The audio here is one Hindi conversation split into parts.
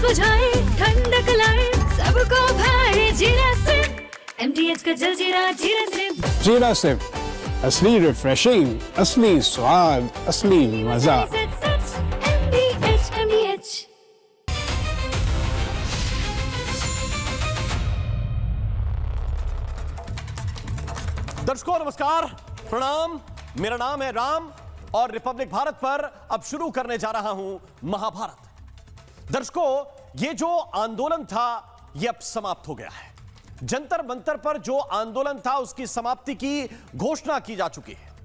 बुझाए, ठंडक लाए, सबको भाए जीरा सिप। MTH का जलजीरा जीरा सिप। जीरा सिप, असली रिफ्रेशिंग, असली स्वाद, असली मजा। MTH। दर्शकों नमस्कार, प्रणाम। मेरा नाम है राम और रिपब्लिक भारत पर अब शुरू करने जा रहा हूं महाभारत। दर्शकों, ये जो आंदोलन था ये अब समाप्त हो गया है। जंतर मंतर पर जो आंदोलन था उसकी समाप्ति की घोषणा की जा चुकी है।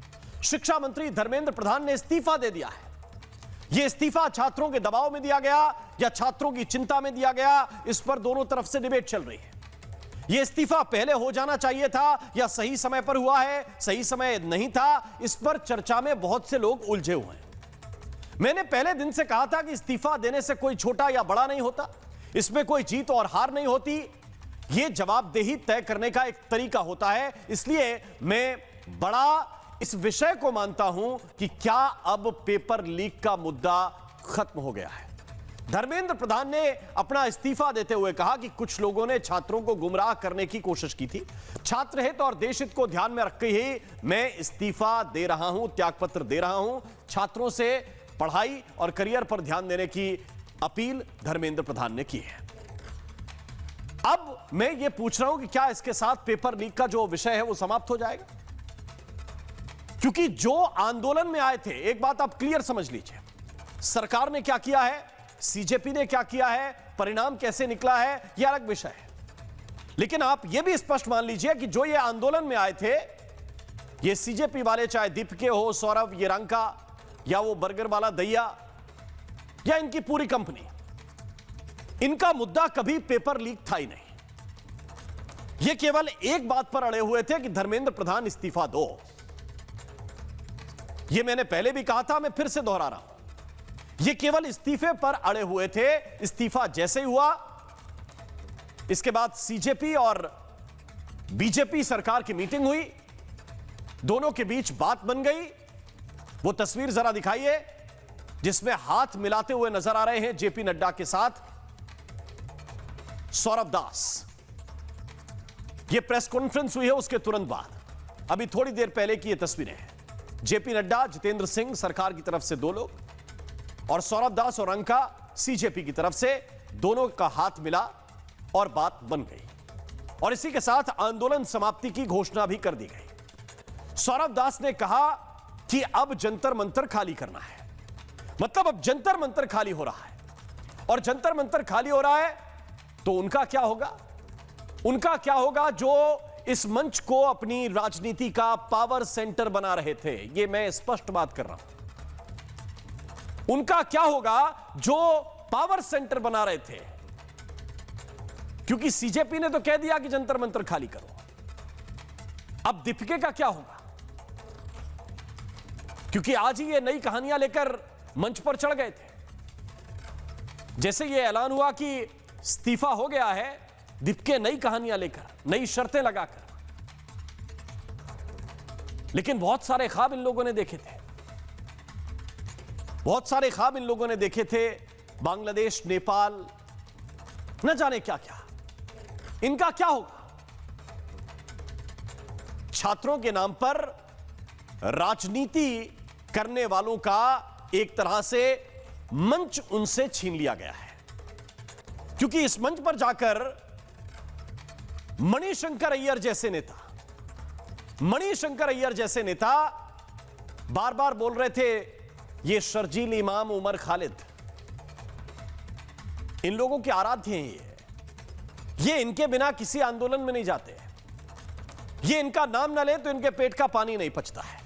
शिक्षा मंत्री धर्मेंद्र प्रधान ने इस्तीफा दे दिया है। यह इस्तीफा छात्रों के दबाव में दिया गया या छात्रों की चिंता में दिया गया, इस पर दोनों तरफ से डिबेट चल रही है। यह इस्तीफा पहले हो जाना चाहिए था या सही समय पर हुआ है, सही समय नहीं था, इस पर चर्चा में बहुत से लोग उलझे हुए हैं। मैंने पहले दिन से कहा था कि इस्तीफा देने से कोई छोटा या बड़ा नहीं होता, इसमें कोई जीत और हार नहीं होती, यह जवाबदेही तय करने का एक तरीका होता है। इसलिए मैं बड़ा इस विषय को मानता हूं कि क्या अब पेपर लीक का मुद्दा खत्म हो गया है। धर्मेंद्र प्रधान ने अपना इस्तीफा देते हुए कहा कि कुछ लोगों ने छात्रों को गुमराह करने की कोशिश की थी। छात्र हित और देश हित को ध्यान में रखते ही मैं इस्तीफा दे रहा हूं, त्यागपत्र दे रहा हूं। छात्रों से पढ़ाई और करियर पर ध्यान देने की अपील धर्मेंद्र प्रधान ने की है। अब मैं यह पूछ रहा हूं कि क्या इसके साथ पेपर लीक का जो विषय है वो समाप्त हो जाएगा? क्योंकि जो आंदोलन में आए थे, एक बात आप क्लियर समझ लीजिए, सरकार ने क्या किया है, सीजेपी ने क्या किया है, परिणाम कैसे निकला है, यह अलग विषय है। लेकिन आप यह भी स्पष्ट मान लीजिए कि जो ये आंदोलन में आए थे, ये सीजेपी वाले, चाहे दीपके हो, सौरभ येरांका या वो बर्गर वाला दैया या इनकी पूरी कंपनी, इनका मुद्दा कभी पेपर लीक था ही नहीं। ये केवल एक बात पर अड़े हुए थे कि धर्मेंद्र प्रधान इस्तीफा दो। ये मैंने पहले भी कहा था, मैं फिर से दोहरा रहा हूं, ये केवल इस्तीफे पर अड़े हुए थे। इस्तीफा जैसे ही हुआ, इसके बाद सीजेपी और बीजेपी सरकार की मीटिंग हुई, दोनों के बीच बात बन गई। वो तस्वीर जरा दिखाइए जिसमें हाथ मिलाते हुए नजर आ रहे हैं जेपी नड्डा के साथ सौरभ दास। ये प्रेस कॉन्फ्रेंस हुई है उसके तुरंत बाद, अभी थोड़ी देर पहले की ये तस्वीरें हैं। जेपी नड्डा, जितेंद्र सिंह सरकार की तरफ से दो लोग, और सौरभ दास और अंका सीजेपी की तरफ से, दोनों का हाथ मिला और बात बन गई। और इसी के साथ आंदोलन समाप्ति की घोषणा भी कर दी गई। सौरभ दास ने कहा कि अब जंतर मंतर खाली करना है, मतलब अब जंतर मंतर खाली हो रहा है। और जंतर मंतर खाली हो रहा है तो उनका क्या होगा? उनका क्या होगा जो इस मंच को अपनी राजनीति का पावर सेंटर बना रहे थे? यह मैं स्पष्ट बात कर रहा हूं। उनका क्या होगा जो पावर सेंटर बना रहे थे? क्योंकि सीजेपी ने तो कह दिया कि जंतर मंतर खाली करो। अब दीपिके का क्या होगा? क्योंकि आज ही ये नई कहानियां लेकर मंच पर चढ़ गए थे। जैसे ये ऐलान हुआ कि इस्तीफा हो गया है, दीपिके नई कहानियां लेकर, नई शर्तें लगाकर। लेकिन बहुत सारे ख्वाब इन लोगों ने देखे थे, बहुत सारे ख्वाब इन लोगों ने देखे थे। बांग्लादेश, नेपाल, न जाने क्या क्या। इनका क्या होगा? छात्रों के नाम पर राजनीति करने वालों का एक तरह से मंच उनसे छीन लिया गया है। क्योंकि इस मंच पर जाकर मणिशंकर अय्यर जैसे नेता, मणिशंकर अय्यर जैसे नेता बार बार बोल रहे थे, ये शर्जील इमाम उमर खालिद, इन लोगों के आराध्य हैं। ये इनके बिना किसी आंदोलन में नहीं जाते, ये इनका नाम ना ले तो इनके पेट का पानी नहीं पचता है।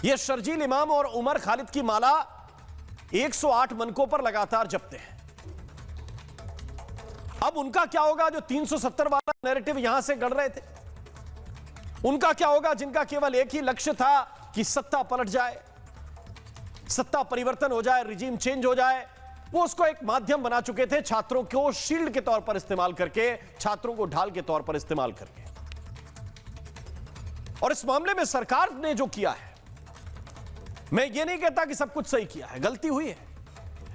ये शर्जील इमाम और उमर खालिद की माला 108 मनकों पर लगातार जपते हैं। अब उनका क्या होगा जो 370 वाला नैरेटिव यहां से गढ़ रहे थे? उनका क्या होगा जिनका केवल एक ही लक्ष्य था कि सत्ता पलट जाए, सत्ता परिवर्तन हो जाए, रिजीम चेंज हो जाए? वो उसको एक माध्यम बना चुके थे, छात्रों को शील्ड के तौर पर इस्तेमाल करके, छात्रों को ढाल के तौर पर इस्तेमाल करके। और इस मामले में सरकार ने जो किया है, मैं ये नहीं कहता कि सब कुछ सही किया है, गलती हुई है।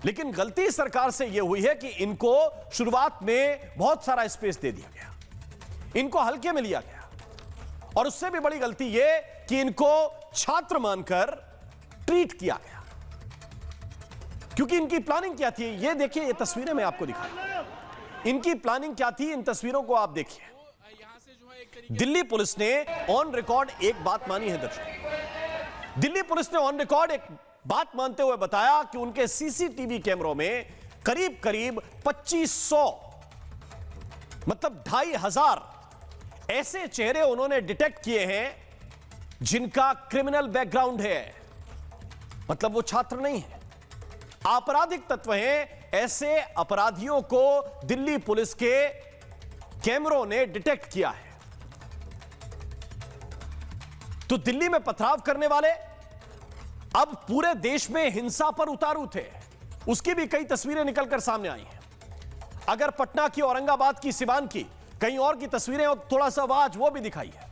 लेकिन गलती सरकार से यह हुई है कि इनको शुरुआत में बहुत सारा स्पेस दे दिया गया, इनको हल्के में लिया गया, और उससे भी बड़ी गलती यह कि इनको छात्र मानकर ट्रीट किया गया। क्योंकि इनकी प्लानिंग क्या थी, ये देखिए, ये तस्वीरें मैं आपको दिखा रहा हूं। इनकी प्लानिंग क्या थी, इन तस्वीरों को आप देखिए। दिल्ली पुलिस ने ऑन रिकॉर्ड एक बात मानी है दर्शकों। दिल्ली पुलिस ने ऑन रिकॉर्ड एक बात मानते हुए बताया कि उनके सीसीटीवी कैमरों में करीब करीब 2500 मतलब 2500 ऐसे चेहरे उन्होंने डिटेक्ट किए हैं जिनका क्रिमिनल बैकग्राउंड है। मतलब वो छात्र नहीं है, आपराधिक तत्व हैं। ऐसे अपराधियों को दिल्ली पुलिस के कैमरों ने डिटेक्ट किया है। तो दिल्ली में पथराव करने वाले अब पूरे देश में हिंसा पर उतारू थे। उसकी भी कई तस्वीरें निकलकर सामने आई हैं। अगर पटना की, औरंगाबाद की, सिवान की, कहीं और की तस्वीरें और थोड़ा सा आवाज वो भी दिखाई है।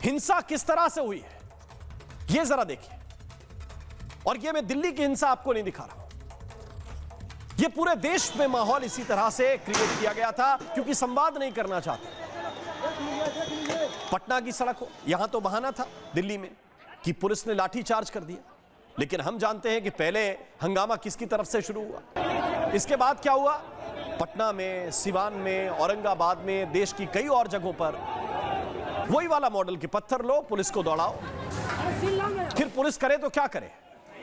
हिंसा किस तरह से हुई है ये जरा देखिए। और ये मैं दिल्ली की हिंसा आपको नहीं दिखा रहा हूं, ये पूरे देश में माहौल इसी तरह से क्रिएट किया गया था क्योंकि संवाद नहीं करना चाहते। पटना की सड़क हो, यहां तो बहाना था दिल्ली में कि पुलिस ने लाठी चार्ज कर दिया, लेकिन हम जानते हैं कि पहले हंगामा किसकी तरफ से शुरू हुआ, इसके बाद क्या हुआ। पटना में, सिवान में, औरंगाबाद में, देश की कई और जगहों पर वही वाला मॉडल के पत्थर लो, पुलिस को दौड़ाओ। फिर पुलिस करे तो क्या करे,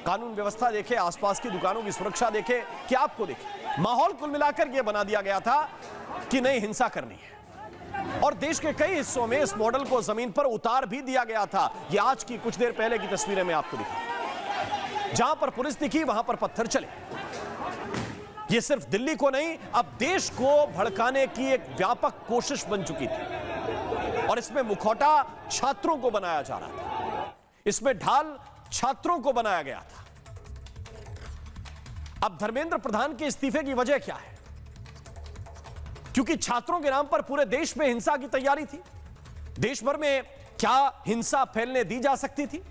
कानून व्यवस्था देखे, आसपास की दुकानों की सुरक्षा देखे, क्या आपको देखे। माहौल कुल मिलाकर यह बना दिया गया था कि नहीं, हिंसा करनी है। और देश के कई हिस्सों में इस मॉडल को जमीन पर उतार भी दिया गया था। ये आज की कुछ देर पहले की तस्वीरें मैं आपको दिखा, जहां पर पुलिस दिखी वहां पर पत्थर चले। ये सिर्फ दिल्ली को नहीं, अब देश को भड़काने की एक व्यापक कोशिश बन चुकी थी। और इसमें मुखौटा छात्रों को बनाया जा रहा था, इसमें ढाल छात्रों को बनाया गया था। अब धर्मेंद्र प्रधान के इस्तीफे की वजह क्या है, क्योंकि छात्रों के नाम पर पूरे देश में हिंसा की तैयारी थी। देश भर में क्या हिंसा फैलने दी जा सकती थी।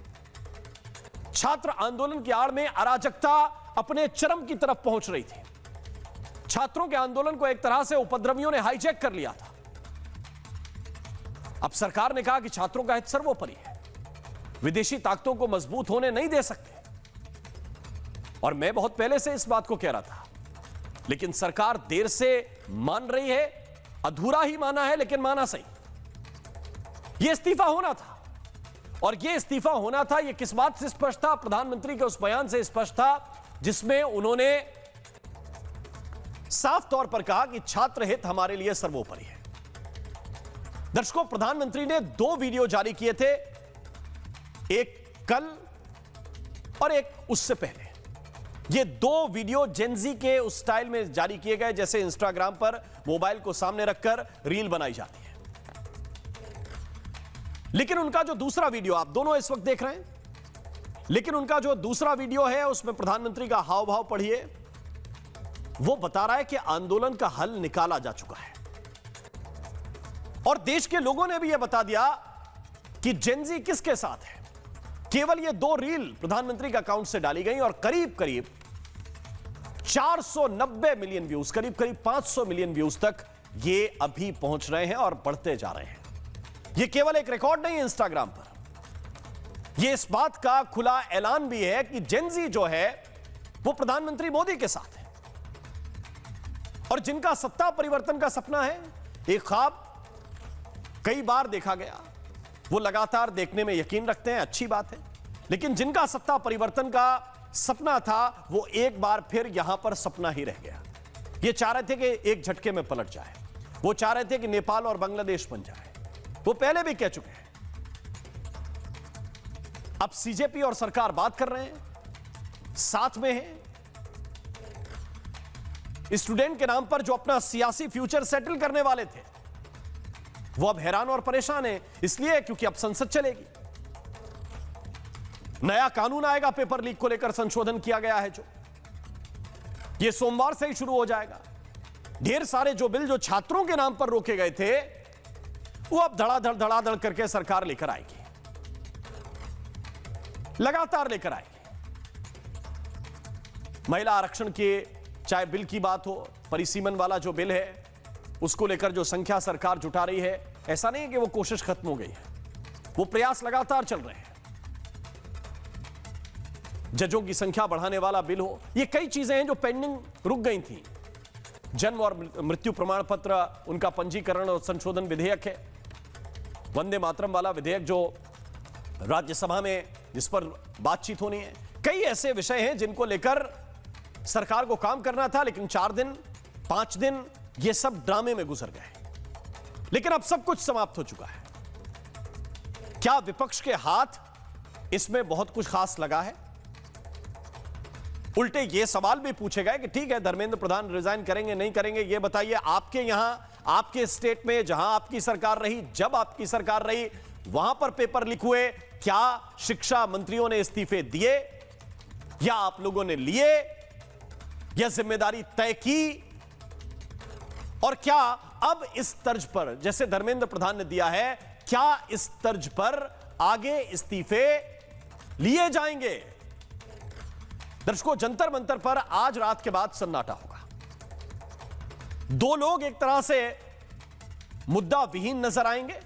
छात्र आंदोलन की आड़ में अराजकता अपने चरम की तरफ पहुंच रही थी। छात्रों के आंदोलन को एक तरह से उपद्रवियों ने हाईजैक कर लिया था। अब सरकार ने कहा कि छात्रों का हित सर्वोपरि है, विदेशी ताकतों को मजबूत होने नहीं दे सकते। और मैं बहुत पहले से इस बात को कह रहा था, लेकिन सरकार देर से मान रही है, अधूरा ही माना है लेकिन माना सही। यह इस्तीफा होना था, और यह इस्तीफा होना था, यह किस बात से स्पष्ट था, प्रधानमंत्री के उस बयान से स्पष्ट था जिसमें उन्होंने साफ तौर पर कहा कि छात्र हित हमारे लिए सर्वोपरि है। दर्शकों, प्रधानमंत्री ने 2 वीडियो जारी किए थे, एक कल और एक उससे पहले। ये 2 वीडियो जेनजी के उस स्टाइल में जारी किए गए जैसे इंस्टाग्राम पर मोबाइल को सामने रखकर रील बनाई जाती है। लेकिन उनका जो दूसरा वीडियो, आप दोनों इस वक्त देख रहे हैं, लेकिन उनका जो दूसरा वीडियो है उसमें प्रधानमंत्री का हाव भाव पढ़िए। वो बता रहा है कि आंदोलन का हल निकाला जा चुका है, और देश के लोगों ने भी यह बता दिया कि जेनजी किसके साथ है। केवल ये 2 रील प्रधानमंत्री के अकाउंट से डाली गई और करीब करीब 490 मिलियन व्यूज, करीब करीब 500 मिलियन व्यूज तक ये अभी पहुंच रहे हैं और बढ़ते जा रहे हैं। ये केवल एक रिकॉर्ड नहीं है इंस्टाग्राम पर, ये इस बात का खुला ऐलान भी है कि जेनजी जो है वो प्रधानमंत्री मोदी के साथ है, और जिनका सत्ता परिवर्तन का सपना है, एक ख्वाब कई बार देखा गया, वो लगातार देखने में यकीन रखते हैं, अच्छी बात है। लेकिन जिनका सत्ता परिवर्तन का सपना था, वो एक बार फिर यहां पर सपना ही रह गया। ये चाह रहे थे कि एक झटके में पलट जाए, वो चाह रहे थे कि नेपाल और बांग्लादेश बन जाए, वो पहले भी कह चुके हैं। अब सीजेपी और सरकार बात कर रहे हैं, साथ में है। स्टूडेंट के नाम पर जो अपना सियासी फ्यूचर सेटल करने वाले थे, वो अब हैरान और परेशान है, इसलिए क्योंकि अब संसद चलेगी, नया कानून आएगा, पेपर लीक को लेकर संशोधन किया गया है जो, ये सोमवार से ही शुरू हो जाएगा। ढेर सारे जो बिल जो छात्रों के नाम पर रोके गए थे, वो अब धड़ाधड़ करके सरकार लेकर आएगी, लगातार लेकर आएगी। महिला आरक्षण के चाहे बिल की बात हो, परिसीमन वाला जो बिल है उसको लेकर जो संख्या सरकार जुटा रही है, ऐसा नहीं है कि वो कोशिश खत्म हो गई है, वो प्रयास लगातार चल रहे हैं। जजों की संख्या बढ़ाने वाला बिल हो, ये कई चीजें हैं जो पेंडिंग रुक गई थी। जन्म और मृत्यु प्रमाण पत्र, उनका पंजीकरण और संशोधन विधेयक है, वंदे मातरम वाला विधेयक जो राज्यसभा में जिस पर बातचीत होनी है, कई ऐसे विषय हैं जिनको लेकर सरकार को काम करना था, लेकिन 4 दिन 5 दिन ये सब ड्रामे में गुजर गए। लेकिन अब सब कुछ समाप्त हो चुका है। क्या विपक्ष के हाथ इसमें बहुत कुछ खास लगा है? उल्टे ये सवाल भी पूछे गए कि ठीक है, धर्मेंद्र प्रधान रिजाइन करेंगे नहीं करेंगे, ये बताइए आपके यहां, आपके स्टेट में जहां आपकी सरकार रही, जब आपकी सरकार रही, वहां पर पेपर लीक हुए, क्या शिक्षा मंत्रियों ने इस्तीफे दिए या आप लोगों ने लिए या जिम्मेदारी तय की? और क्या अब इस तर्ज पर, जैसे धर्मेंद्र प्रधान ने दिया है, क्या इस तर्ज पर आगे इस्तीफे लिए जाएंगे? दर्शकों, जंतर मंतर पर आज रात के बाद सन्नाटा होगा। 2 लोग एक तरह से मुद्दा विहीन नजर आएंगे,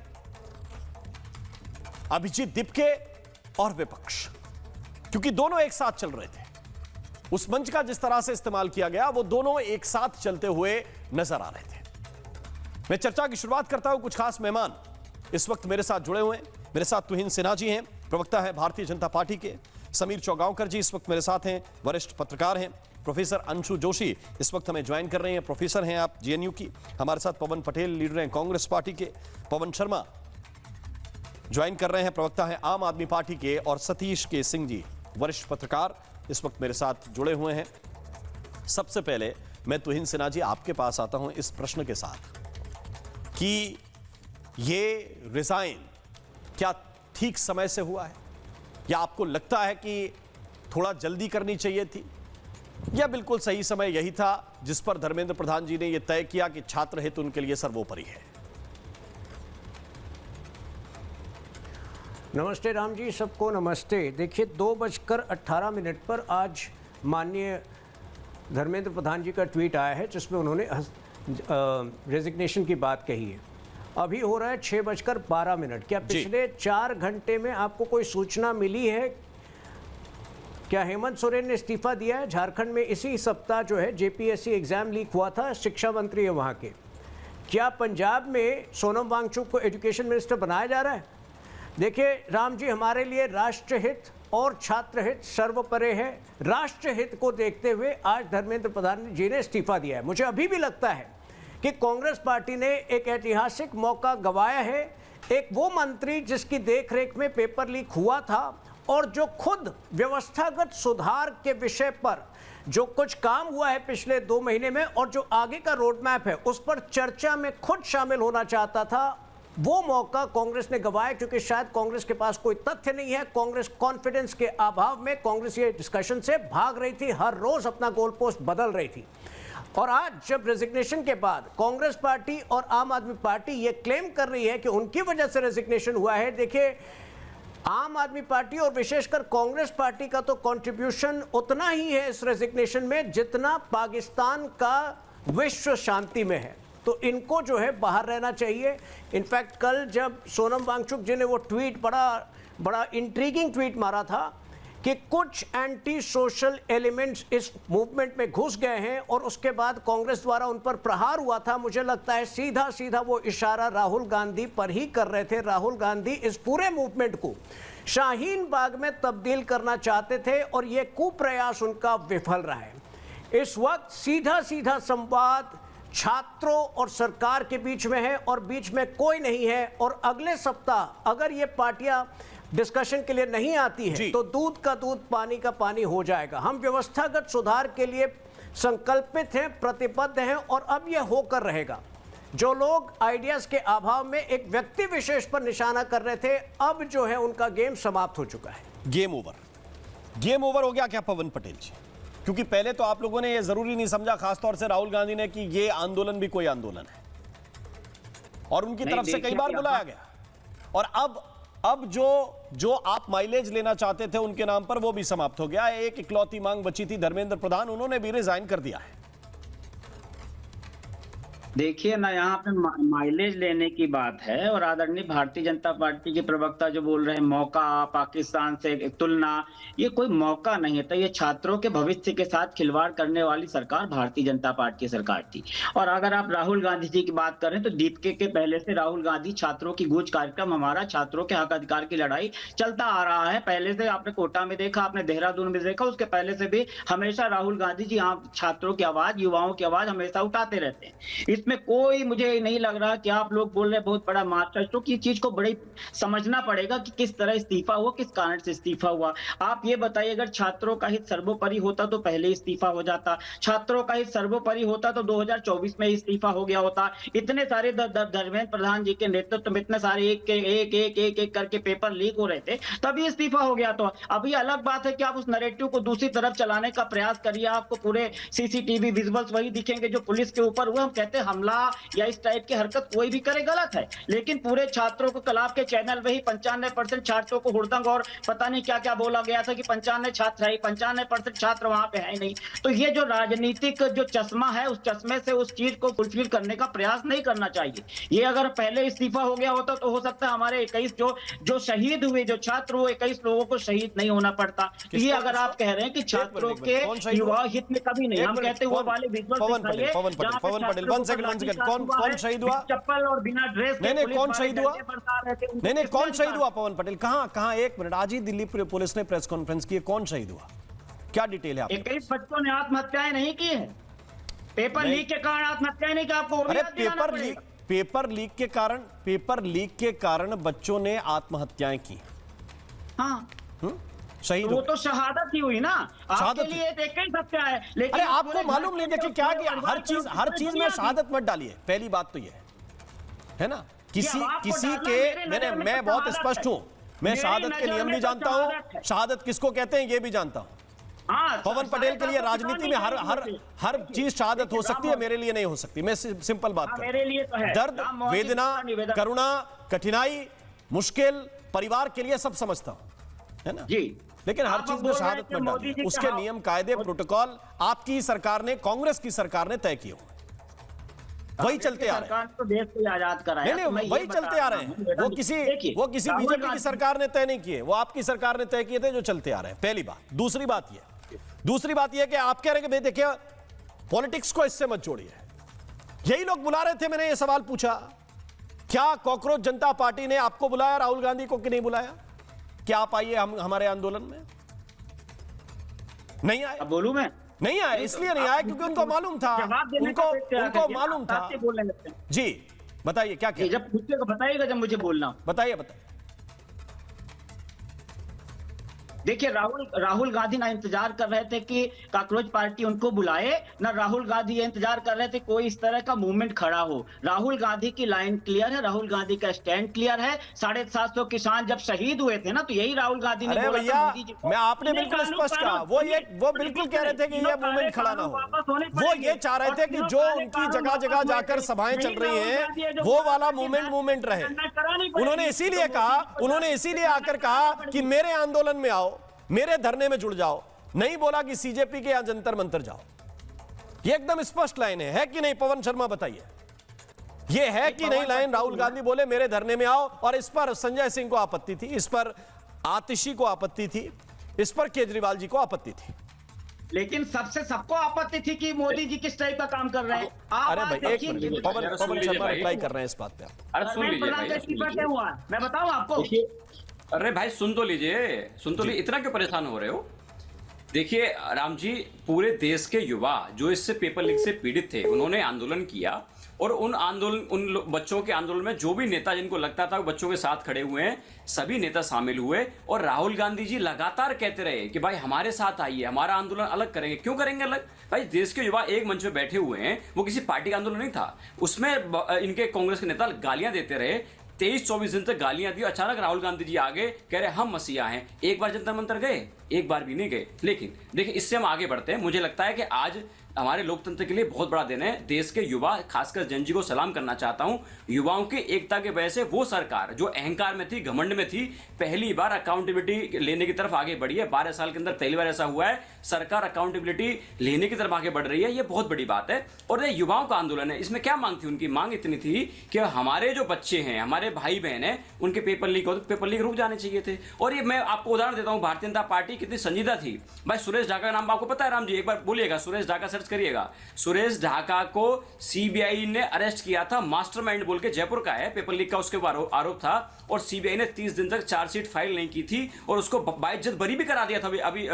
अभिजीत दिपके और विपक्ष, क्योंकि दोनों एक साथ चल रहे थे। उस मंच का जिस तरह से इस्तेमाल किया गया, वो दोनों एक साथ चलते हुए नजर आ रहे थे। मैं चर्चा की शुरुआत करता हूं। कुछ खास मेहमान इस वक्त मेरे साथ जुड़े हुए हैं। मेरे साथ तुहिन सिन्हा जी हैं, प्रवक्ता है भारतीय जनता पार्टी के। समीर चौगांवकर जी इस वक्त मेरे साथ हैं, वरिष्ठ पत्रकार हैं। प्रोफेसर अंशु जोशी इस वक्त हमें ज्वाइन कर रहे हैं, प्रोफेसर हैं आप जेएनयू की। हमारे साथ पवन पटेल, लीडर हैं कांग्रेस पार्टी के। पवन शर्मा ज्वाइन कर रहे हैं, प्रवक्ता हैं आम आदमी पार्टी के। और सतीश के सिंह जी, वरिष्ठ पत्रकार, इस वक्त मेरे साथ जुड़े हुए हैं। सबसे पहले मैं तुहिन सिन्हा जी आपके पास आता हूं इस प्रश्न के साथ कि ये रिजाइन क्या ठीक समय से हुआ है, या आपको लगता है कि थोड़ा जल्दी करनी चाहिए थी, या बिल्कुल सही समय यही था जिस पर धर्मेंद्र प्रधान जी ने यह तय किया कि छात्र हित उनके लिए सर्वोपरि है? नमस्ते राम जी, सबको नमस्ते। देखिए, 2:18 पर आज माननीय धर्मेंद्र प्रधान जी का ट्वीट आया है जिसमें उन्होंने रेजिग्नेशन की बात कही है। अभी हो रहा है 6:12। क्या पिछले 4 घंटे में आपको कोई सूचना मिली है? क्या हेमंत सोरेन ने इस्तीफा दिया है? झारखंड में इसी सप्ताह जो है जेपीएससी एग्जाम लीक हुआ था, शिक्षा मंत्री है वहाँ के। क्या पंजाब में सोनम वांगचुक को एजुकेशन मिनिस्टर बनाया जा रहा है? देखिए राम जी, हमारे लिए राष्ट्रहित और छात्र हित सर्वोपरि है। राष्ट्रहित को देखते हुए आज धर्मेंद्र प्रधान जी ने इस्तीफा दिया है। मुझे अभी भी लगता है कि कांग्रेस पार्टी ने एक ऐतिहासिक मौका गंवाया है। एक वो मंत्री जिसकी देखरेख में पेपर लीक हुआ था और जो खुद व्यवस्थागत सुधार के विषय पर जो कुछ काम हुआ है पिछले 2 महीने में और जो आगे का रोड मैप है उस पर चर्चा में खुद शामिल होना चाहता था, वो मौका कांग्रेस ने गंवाया क्योंकि शायद कांग्रेस के पास कोई तथ्य नहीं है। कांग्रेस कॉन्फिडेंस के अभाव में कांग्रेस ये डिस्कशन से भाग रही थी, हर रोज अपना गोल पोस्ट बदल रही थी। और आज जब रेजिग्नेशन के बाद कांग्रेस पार्टी और आम आदमी पार्टी ये क्लेम कर रही है कि उनकी वजह से रेजिग्नेशन हुआ है, देखिए आम आदमी पार्टी और विशेषकर कांग्रेस पार्टी का तो कंट्रीब्यूशन उतना ही है इस रेजिग्नेशन में जितना पाकिस्तान का विश्व शांति में है। तो इनको जो है बाहर रहना चाहिए। इनफैक्ट कल जब सोनम वांगचुक जी ने वो ट्वीट, बड़ा इंट्रीगिंग ट्वीट मारा था कि कुछ एंटी सोशल एलिमेंट्स इस मूवमेंट में घुस गए हैं और उसके बाद कांग्रेस द्वारा उन पर प्रहार हुआ था, मुझे लगता है सीधा सीधा वो इशारा राहुल गांधी पर ही कर रहे थे। राहुल गांधी इस पूरे मूवमेंट को शाहीन बाग में तब्दील करना चाहते थे और ये कुप्रयास उनका विफल रहा है। इस वक्त सीधा सीधा संवाद छात्रों और सरकार के बीच में है और बीच में कोई नहीं है। और अगले सप्ताह अगर ये पार्टियां डिस्कशन के लिए नहीं आती है तो दूध का दूध, पानी का पानी हो जाएगा। हम व्यवस्थागत सुधार के लिए संकल्पित हैं, प्रतिबद्ध हैं और अब यह होकर रहेगा। जो लोग आइडियाज के अभाव में एक व्यक्ति विशेष पर निशाना कर रहे थे, अब जो है उनका गेम समाप्त हो चुका है। गेम ओवर हो गया क्या पवन पटेल जी? क्योंकि पहले तो आप लोगों ने यह जरूरी नहीं समझा, खासतौर से राहुल गांधी ने, कि ये आंदोलन भी कोई आंदोलन है और उनकी तरफ से कई बार बुलाया गया। और अब जो आप माइलेज लेना चाहते थे उनके नाम पर वो भी समाप्त हो गया। एक इकलौती मांग बची थी धर्मेंद्र प्रधान, उन्होंने भी रिजाइन कर दिया है। देखिए ना, यहाँ पे माइलेज लेने की बात है और आदरणीय भारतीय जनता पार्टी के प्रवक्ता जो बोल रहे हैं मौका, पाकिस्तान से एक तुलना, ये कोई मौका नहीं है। तो ये छात्रों के भविष्य के साथ खिलवाड़ करने वाली सरकार भारतीय जनता पार्टी की सरकार थी। और अगर आप राहुल गांधी जी की बात करें तो दीपिका के पहले से राहुल गांधी छात्रों की गूंज कार्यक्रम, हमारा छात्रों के हक अधिकार की लड़ाई चलता आ रहा है। पहले से आपने कोटा में देखा, आपने देहरादून में देखा, उसके पहले से भी हमेशा राहुल गांधी जी यहाँ छात्रों की आवाज, युवाओं की आवाज हमेशा उठाते रहते हैं। इसमें कोई मुझे नहीं लग रहा कि आप लोग बोल रहे हैं बहुत बड़ा मास्टर स्ट्रोक। ये चीज को बड़ी समझना पड़ेगा कि किस तरह इस्तीफा हुआ, किस कारण से इस्तीफा हुआ। आप ये बताइए, अगर छात्रों का हित सर्वोपरि होता तो पहले इस्तीफा हो जाता। छात्रों का हित सर्वोपरि होता तो 2024 में इस्तीफा हो गया होता। इतने सारे धर्मेंद्र प्रधान जी के नेतृत्व में इतने सारे एक करके पेपर लीक हो रहे थे, तभी इस्तीफा हो गया। तो अभी अलग बात है कि आप उस नैरेटिव को दूसरी तरफ चलाने का प्रयास करिए। आपको पूरे सीसीटीवी विजुअल्स वही दिखेंगे जो पुलिस के ऊपर हुए। हम कहते हैं हमला या इस टाइप की हरकत कोई भी करे गलत है, लेकिन पूरे छात्रों को कल आपके चैनल वही 95% छात्रों को हुड़दंग और पता नहीं क्या क्या बोला गया था कि 95 छात्र है, 95% छात्र वहां पे है नहीं। तो ये जो राजनीतिक जो चश्मा है, उस चश्मे से उस चीज को फुलफिल करने का प्रयास नहीं करना चाहिए। ये अगर पहले इस्तीफा हो गया होता तो हो सकता है हमारे 21 जो शहीद हुए, जो छात्र हुए, 21 लोगों को शहीद नहीं होना पड़ता। तो ये अगर आप कह रहे हैं कि छात्रों के युवा हित में कभी नहीं, हम कहते हुए वाले पवन पटेल, वन सेकंड, कौन शहीद हुआ? चप्पल और बिना ड्रेस नहीं, कौन शहीद हुआ? नहीं, कौन शहीद हुआ? पवन पटेल कहां? एक मिनट, आज ही दिल्ली पुलिस ने प्रेस कॉन्फ्रेंस की, कौन शहीद हुआ? क्या डिटेल है आपके? 21 बच्चों ने आत्महत्याएं नहीं की है। पेपर लीक के कारण आत्महत्याएं नहीं की। आपको अरे पेपर लीक के कारण बच्चों ने आत्महत्याएं की। हाँ, शहीद वो तो शहादत ही हुई ना। आपके लिए एक ही सत्य है, लेकिन अरे आपको मालूम नहीं, देखिए क्या कि हर चीज में शहादत मत डालिए। पहली बात तो ये है ना, किसी के मैं बहुत स्पष्ट हूं, मैं शहादत के नियम भी जानता हूं, शहादत किसको कहते हैं ये भी जानता हूं। पवन पटेल के लिए राजनीति में हर चीज शहादत हो सकती है, मेरे लिए नहीं हो सकती। मैं सिंपल बात कर, मेरे लिए तो है दर्द, वेदना, करुणा, कठिनाई, मुश्किल परिवार के लिए सब समझता हूं, है ना जी। लेकिन हर चीज में शहादत मत डालिए। उसके नियम, कायदे, प्रोटोकॉल आपकी सरकार ने, कांग्रेस की सरकार ने तय किए हुए, वही चलते आ रहे हैं। तो देश को आजाद कराया, नहीं, वही चलते आ रहे हैं। वो किसी बीजेपी की सरकार ने तय नहीं किए, वो आपकी सरकार ने तय किए थे, जो चलते आ रहे हैं। पहली बात। दूसरी बात यह कि आप कह रहे हैं कि देखिए पॉलिटिक्स को इससे मत जोड़िए। यही लोग बुला रहे थे, मैंने ये सवाल पूछा, क्या कॉकरोच जनता पार्टी ने आपको बुलाया, राहुल गांधी को, कि नहीं बुलाया? क्या आप आइए हमारे आंदोलन में? नहीं आए। अब बोलूं मैं? नहीं आए, इसलिए नहीं आए क्योंकि उनको मालूम था, उनको मालूम था। जी बताइए क्या जब पूछेगा बताइएगा, जब मुझे बोलना। बताइए। देखिए, राहुल गांधी ना इंतजार कर रहे थे कि कॉकरोच पार्टी उनको बुलाए, ना राहुल गांधी ये इंतजार कर रहे थे कोई इस तरह का मूवमेंट खड़ा हो। राहुल गांधी की लाइन क्लियर है, राहुल गांधी का स्टैंड क्लियर है। 750 किसान जब शहीद हुए थे ना, तो यही राहुल गांधी ने बोला था मोदी जी को। मैं आपने बिल्कुल स्पष्ट कहा, वो बिल्कुल कह रहे थे कि ये मूवमेंट खड़ा ना हो। वो ये चाह रहे थे कि जो उनकी जगह जगह जाकर सभाएं चल रही हैं, वो वाला मूवमेंट रहे। उन्होंने इसीलिए आकर कहा कि मेरे आंदोलन में आओ, मेरे धरने में जुड़ जाओ। नहीं बोला कि सीजेपी के या जंतर मंतर जाओ। ये एकदम स्पष्ट लाइन है कि नहीं? पवन शर्मा बताइए, ये है कि नहीं लाइन? राहुल गांधी बोले मेरे धरने में आओ, और इस पर संजय सिंह को आपत्ति थी, इस पर आतिशी को आपत्ति थी, इस पर केजरीवाल जी को आपत्ति थी। लेकिन सबको आपत्ति थी कि मोदी जी किस टाइप का काम कर रहे हैं। अरे भाई एक मिनट, पवन शर्मा रिप्लाई कर रहे हैं इस बात पे। अरे सुन लीजिए, मैं बताऊं आपको। अरे भाई सुन तो लीजिए, इतना क्यों परेशान हो रहे हो? देखिए राम जी, पूरे देश के युवा जो इससे पेपर लीक से पीड़ित थे, उन्होंने आंदोलन किया, और उन बच्चों के आंदोलन में जो भी नेता जिनको लगता था वो बच्चों के साथ खड़े हुए हैं, सभी नेता शामिल हुए। और राहुल गांधी जी लगातार कहते रहे कि भाई हमारे साथ आइए, हमारा आंदोलन अलग करेंगे। क्यों करेंगे अलग? भाई देश के युवा एक मंच पे बैठे हुए हैं, वो किसी पार्टी का आंदोलन नहीं था। उसमें इनके कांग्रेस के नेता गालियां देते रहे, 23-24 दिन तक गालियां दी। अचानक राहुल गांधी जी आगे कह रहे हम मसीहा हैं। एक बार जंतर मंतर गए? एक बार भी नहीं गए। लेकिन देखिए, इससे हम आगे बढ़ते हैं। मुझे लगता है कि आज हमारे लोकतंत्र के लिए बहुत बड़ा दिन है। देश के युवा, खासकर जन जी को सलाम करना चाहता हूं। युवाओं की एकता की वजह से वो सरकार जो अहंकार में थी, घमंड में थी, पहली बार अकाउंटेबिलिटी लेने की तरफ आगे बढ़ी है। 12 साल के अंदर पहली बार ऐसा हुआ है, सरकार अकाउंटेबिलिटी लेने की तरफ आगे बढ़ रही है। ये बहुत बड़ी बात है। और ये युवाओं का आंदोलन है। इसमें क्या मांग थी उनकी? मांग इतनी थी कि हमारे जो बच्चे हैं, हमारे भाई बहन हैं, उनके पेपर लीक हो तो पेपर लीक रुक जाने चाहिए थे। और ये मैं आपको उदाहरण देता हूं, भारतीय जनता पार्टी कितनी संजीदा थी। भाई सुरेश ढाका का नाम आपको पता है राम जी? एक बार बोलिएगा, सुरेश ढाका सर्च करिएगा। सुरेश ढाका को सीबीआई ने अरेस्ट किया था, मास्टरमाइंड बोल के, जयपुर का है, पेपर लीक का उसके ऊपर आरोप था। और सीबीआई ने 30 दिन तक चार्जशीट फाइल नहीं की थी और उसको बाइज्जत बरी भी करा दिया था। अभी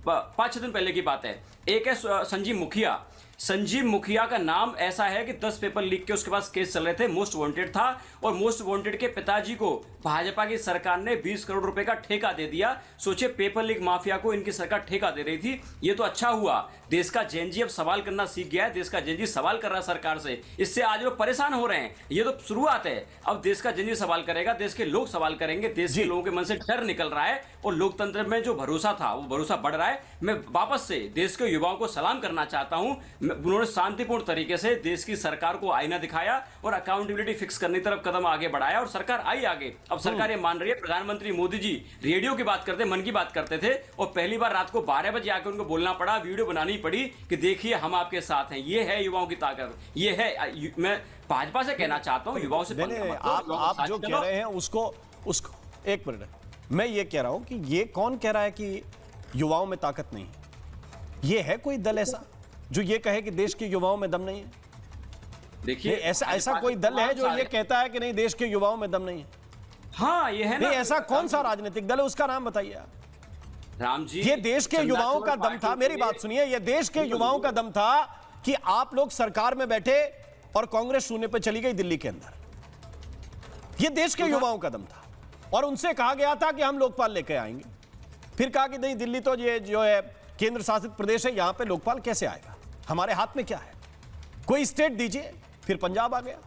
5-6 दिन पहले की बात है। एक है संजीव मुखिया। संजीव मुखिया का नाम ऐसा है कि 10 पेपर लीक के उसके पास केस चल रहे थे, मोस्ट वांटेड था। और मोस्ट वांटेड के पिताजी को भाजपा की सरकार ने 20 करोड़ रुपए का ठेका दे दिया। सोचिए, पेपर लीक माफिया को इनकी सरकार ठेका दे रही थी। ये तो अच्छा हुआ, देश का जेनजी अब सवाल करना सीख गया है। देश का जेनजी सवाल कर रहा है सरकार से, इससे आज लोग परेशान हो रहे हैं। ये तो शुरुआत है। अब देश का जेनजी सवाल करेगा, देश के लोग सवाल करेंगे, देश के लोगों के मन से डर निकल रहा है और लोकतंत्र में जो भरोसा था वो भरोसा बढ़ रहा है। मैं वापस से देश के युवाओं को सलाम करना चाहता हूं। उन्होंने शांतिपूर्ण तरीके से देश की सरकार को आईना दिखाया और अकाउंटेबिलिटी फिक्स करने की तरफ कदम आगे बढ़ाया और सरकार आई आगे। अब सरकार ये मान रही है। प्रधानमंत्री मोदी जी रेडियो की बात करते, मन की बात करते थे और पहली बार रात को 12 बजे आकर उनको बोलना पड़ा, वीडियो बनानी पड़ी कि देखिए हम आपके साथ हैं। ये है युवाओं की ताकत। ये है, मैं भाजपा से कहना चाहता हूं, युवाओं से आप जो कह रहे हैं उसको एक मिनट, मैं ये कह रहा हूं कि ये कौन कह रहा है कि युवाओं में ताकत नहीं है? ये है कोई दल ऐसा जो ये कहे कि देश के युवाओं में दम नहीं है? देखिए, ऐसा कोई दल है जो ये कहता है कि नहीं देश के युवाओं में दम नहीं है? हाँ, ये है ना। ऐसा कौन सा राजनीतिक दल है, उसका नाम बताइए आप। राम जी, ये देश के युवाओं का दम था। मेरी बात सुनिए, ये देश के युवाओं का दम था कि आप लोग सरकार में बैठे और कांग्रेस शून्य पे चली गई दिल्ली के अंदर। ये देश के युवाओं का दम था और उनसे कहा गया था कि हम लोकपाल लेके आएंगे। फिर कहा कि नहीं, दिल्ली तो ये जो है केंद्र शासित प्रदेश है, यहां पे लोकपाल कैसे आएगा? हमारे हाथ में क्या है? कोई स्टेट दीजिए। फिर पंजाब आ गया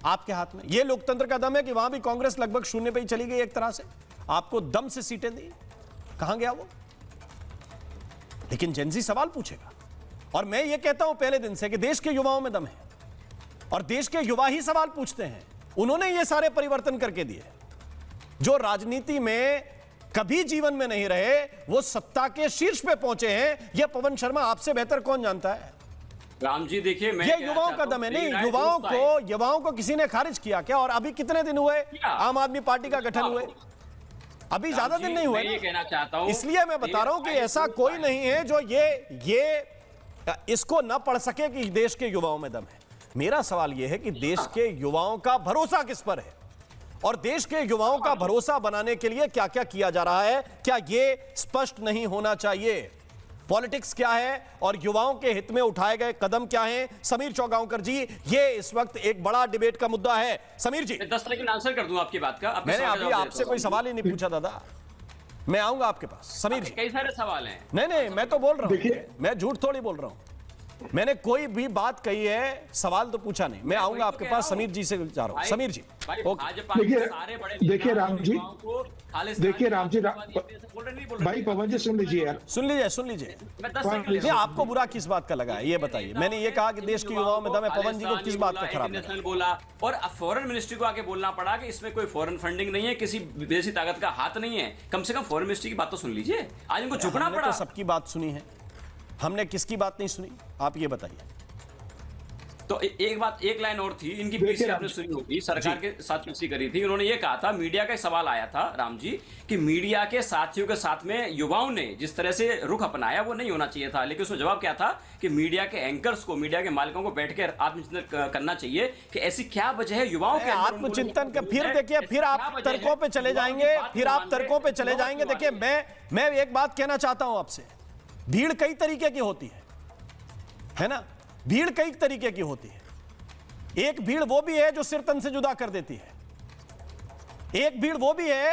आपके हाथ में। ये लोकतंत्र का दम है कि वहां भी कांग्रेस लगभग शून्य पे ही चली गई एक तरह से, आपको दम से सीटें दी। कहां गया वो? लेकिन जेनजी सवाल पूछेगा और मैं ये कहता हूं पहले दिन से कि देश के युवाओं में दम है और देश के युवा ही सवाल पूछते हैं। उन्होंने ये सारे परिवर्तन करके दिए जो राजनीति में कभी जीवन में नहीं रहे, वो सत्ता के शीर्ष पे पहुंचे हैं। ये पवन शर्मा आपसे बेहतर कौन जानता है? राम जी देखिए, मैं ये युवाओं का दम है। नहीं, युवाओं को किसी ने खारिज किया क्या? और अभी कितने दिन हुए आम आदमी पार्टी का गठन हुए? अभी ज्यादा दिन नहीं हुए। मैं ये कहना चाहता हूं, इसलिए मैं बता रहा हूं कि ऐसा कोई नहीं है जो ये इसको ना पढ़ सके कि देश के युवाओं में दम है। मेरा सवाल यह है कि देश के युवाओं का भरोसा किस पर है और देश के युवाओं का भरोसा बनाने के लिए क्या क्या किया जा रहा है? क्या ये स्पष्ट नहीं होना चाहिए? पॉलिटिक्स क्या है और युवाओं के हित में उठाए गए कदम क्या हैं? समीर चौगांवकर जी, ये इस वक्त एक बड़ा डिबेट का मुद्दा है। समीर जी, 10 सेकंड आंसर कर दूं आपकी बात का। मैंने अभी आपसे कोई सवाल ही नहीं पूछा दादा, मैं आऊंगा आपके पास। समीर जी, कई सारे सवाल हैं। नहीं, मैं तो बोल रहा हूं, मैं झूठ थोड़ी बोल रहा हूं। मैंने कोई भी बात कही है, सवाल तो पूछा नहीं। मैं आऊंगा आपके पास। समीर जी से जा रहा हूं। समीर जी, देखिए राम जी, भाई पवन जी सुन लीजिए यार, सुन लीजिए। आपको बुरा किस बात का लगा है ये बताइए? मैंने ये कहा कि देश के युवाओं में दम है, पवन जी को किस बात का खराब लगा? बोला और फॉरेन मिनिस्ट्री को आके बोलना पड़ा कि इसमें कोई फॉरेन फंडिंग नहीं है, किसी विदेशी ताकत का हाथ नहीं है। कम से कम फॉरेन मिनिस्ट्री की बात तो सुन लीजिए। आज इनको झुकना पड़ा। सबकी बात सुनी है, हमने किसकी बात नहीं सुनी? आप ये बताइए। तो एक लाइन और थी इनकी, पीसी आपने सुनी होगी, सरकार के साथ पीसी करी थी। उन्होंने ये कहा था, मीडिया का सवाल आया था राम जी, कि मीडिया के साथियों के साथ में युवाओं ने जिस तरह से रुख अपनाया वो नहीं होना चाहिए था। लेकिन उसमें जवाब क्या था कि मीडिया के एंकर्स को, मीडिया के मालिकों को बैठ कर आत्मचिंतन करना चाहिए कि ऐसी क्या वजह है युवाओं के आत्मचिंतन का। फिर देखिए, फिर आप तर्कों पे चले जाएंगे। देखिए, मैं एक बात कहना चाहता हूं आपसे। भीड़ कई तरीके की होती है ना? भीड़ कई तरीके की होती है। एक भीड़ वो भी है जो सिर तन से जुदा कर देती है। एक भीड़ वो भी है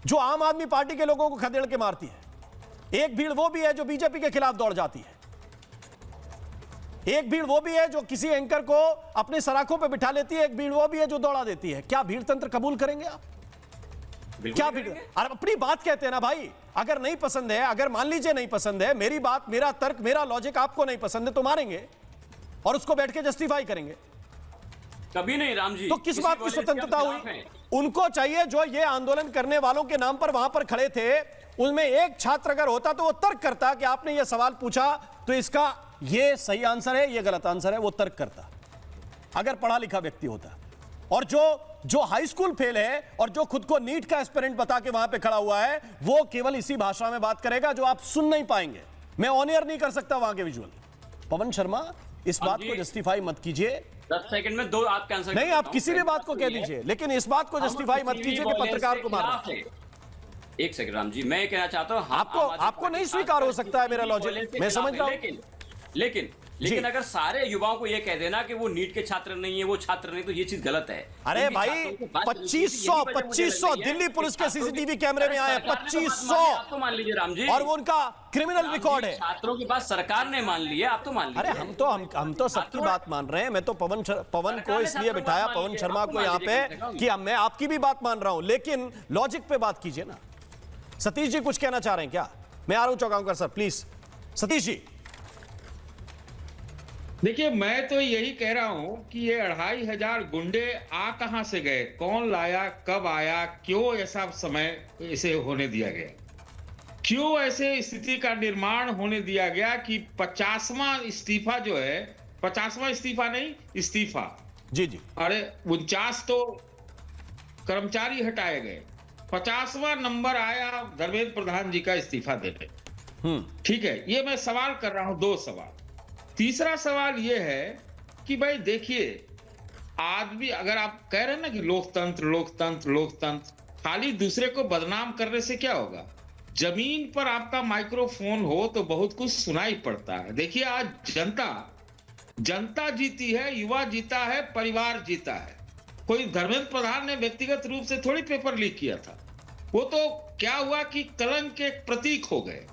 जो आम आदमी पार्टी के लोगों को खदेड़ के मारती है। एक भीड़ वो भी है जो बीजेपी के खिलाफ दौड़ जाती है। एक भीड़ वो भी है जो किसी एंकर को अपने सराखों पर बिठा लेती है। एक भीड़ वो भी है जो दौड़ा देती है। क्या भीड़ तंत्र कबूल करेंगे आप? क्या वीडियो? अरे अपनी बात कहते हैं ना भाई, अगर नहीं पसंद है, अगर मान लीजिए नहीं पसंद है, मेरी बात, मेरा तर्क, मेरा लॉजिक आपको नहीं पसंद है तो मारेंगे और उसको बैठ के जस्टिफाई करेंगे। कभी नहीं राम जी। तो किस बात की स्वतंत्रता हुई? उनको चाहिए जो ये आंदोलन करने वालों के नाम पर वहां पर खड़े थे, उनमें एक छात्र अगर होता तो वो तर्क करता कि आपने ये सवाल पूछा तो इसका ये सही आंसर है, ये गलत आंसर है, वो तर्क करता अगर पढ़ा लिखा व्यक्ति होता। और जो हाई स्कूल फेल है और जो खुद को नीट का एस्पिरेंट बता के वहां पे खड़ा हुआ है, वो केवल इसी भाषा में बात करेगा जो आप सुन नहीं पाएंगे। मैं ऑन एयर नहीं कर सकता वहां के विजुअल। पवन शर्मा, इस बात को जस्टिफाई मत कीजिए। 10 सेकंड में 2 आपके आंसर नहीं, आप किसी भी बात को कह दीजिए, लेकिन इस बात को जस्टिफाई मत कीजिए कि पत्रकार को मारना। एक सेकंड राम जी, मैं ये कहना चाहता हूं, आपको नहीं स्वीकार हो सकता है मेरा लॉजिक, मैं समझ रहा हूं, लेकिन अगर सारे युवाओं को ये कह देना कि वो नीट के छात्र नहीं है, वो छात्र नहीं, तो ये चीज गलत है। अरे भाई 2500 दिल्ली पुलिस के सीसीटीवी कैमरे में आए 2500, तो मान लीजिए राम जी, और वो उनका क्रिमिनल रिकॉर्ड है। छात्रों के पास सरकार ने मान लिया, आप तो मान लीजिए। अरे हम तो सबकी बात मान रहे हैं। मैं तो पवन को इसलिए बिठाया, पवन शर्मा को यहाँ पे, कि मैं आपकी भी बात मान रहा हूं, लेकिन लॉजिक पे बात कीजिए ना। सतीश जी कुछ कहना चाह रहे हैं क्या? मैं आ रहा हूं चौगांवकर सर, प्लीज सतीश जी। देखिए, मैं तो यही कह रहा हूं कि ये 2500 गुंडे आ कहां से गए, कौन लाया, कब आया, क्यों ऐसा समय इसे होने दिया गया, क्यों ऐसे स्थिति का निर्माण होने दिया गया कि 50वां इस्तीफा जो है, 50वां इस्तीफा नहीं, इस्तीफा जी जी, अरे 49 तो कर्मचारी हटाए गए, 50वां नंबर आया धर्मेंद्र प्रधान जी का इस्तीफा देने। ठीक है, ये मैं सवाल कर रहा हूं, 2 सवाल। तीसरा सवाल यह है कि भाई देखिए, आदमी, अगर आप कह रहे हैं ना कि लोकतंत्र लोकतंत्र लोकतंत्र, खाली दूसरे को बदनाम करने से क्या होगा? जमीन पर आपका माइक्रोफोन हो तो बहुत कुछ सुनाई पड़ता है। देखिए, आज जनता जीती है, युवा जीता है, परिवार जीता है। कोई धर्मेंद्र प्रधान ने व्यक्तिगत रूप से थोड़ी पेपर लीक किया था। वो तो क्या हुआ कि कलंक के प्रतीक हो गए।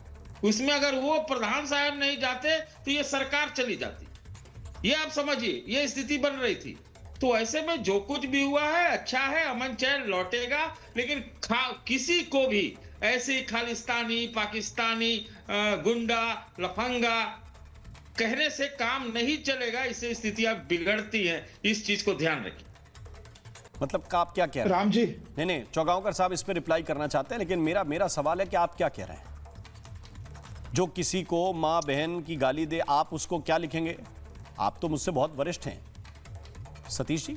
उसमें अगर वो प्रधान साहब नहीं जाते तो ये सरकार चली जाती। ये आप समझिए, ये स्थिति बन रही थी। तो ऐसे में जो कुछ भी हुआ है अच्छा है, अमन चैन लौटेगा, लेकिन किसी को भी ऐसे खालिस्तानी, पाकिस्तानी, गुंडा, लफंगा कहने से काम नहीं चलेगा। इससे स्थितियां बिगड़ती हैं, इस चीज को ध्यान रखिए। मतलब का आप क्या कह रहे हैं? राम जी, नहीं, चौगांवकर साहब इस पे रिप्लाई करना चाहते हैं, लेकिन मेरा सवाल है कि आप क्या कह रहे हैं? जो किसी को मां बहन की गाली दे, आप उसको क्या लिखेंगे? आप तो मुझसे बहुत वरिष्ठ हैं सतीश जी।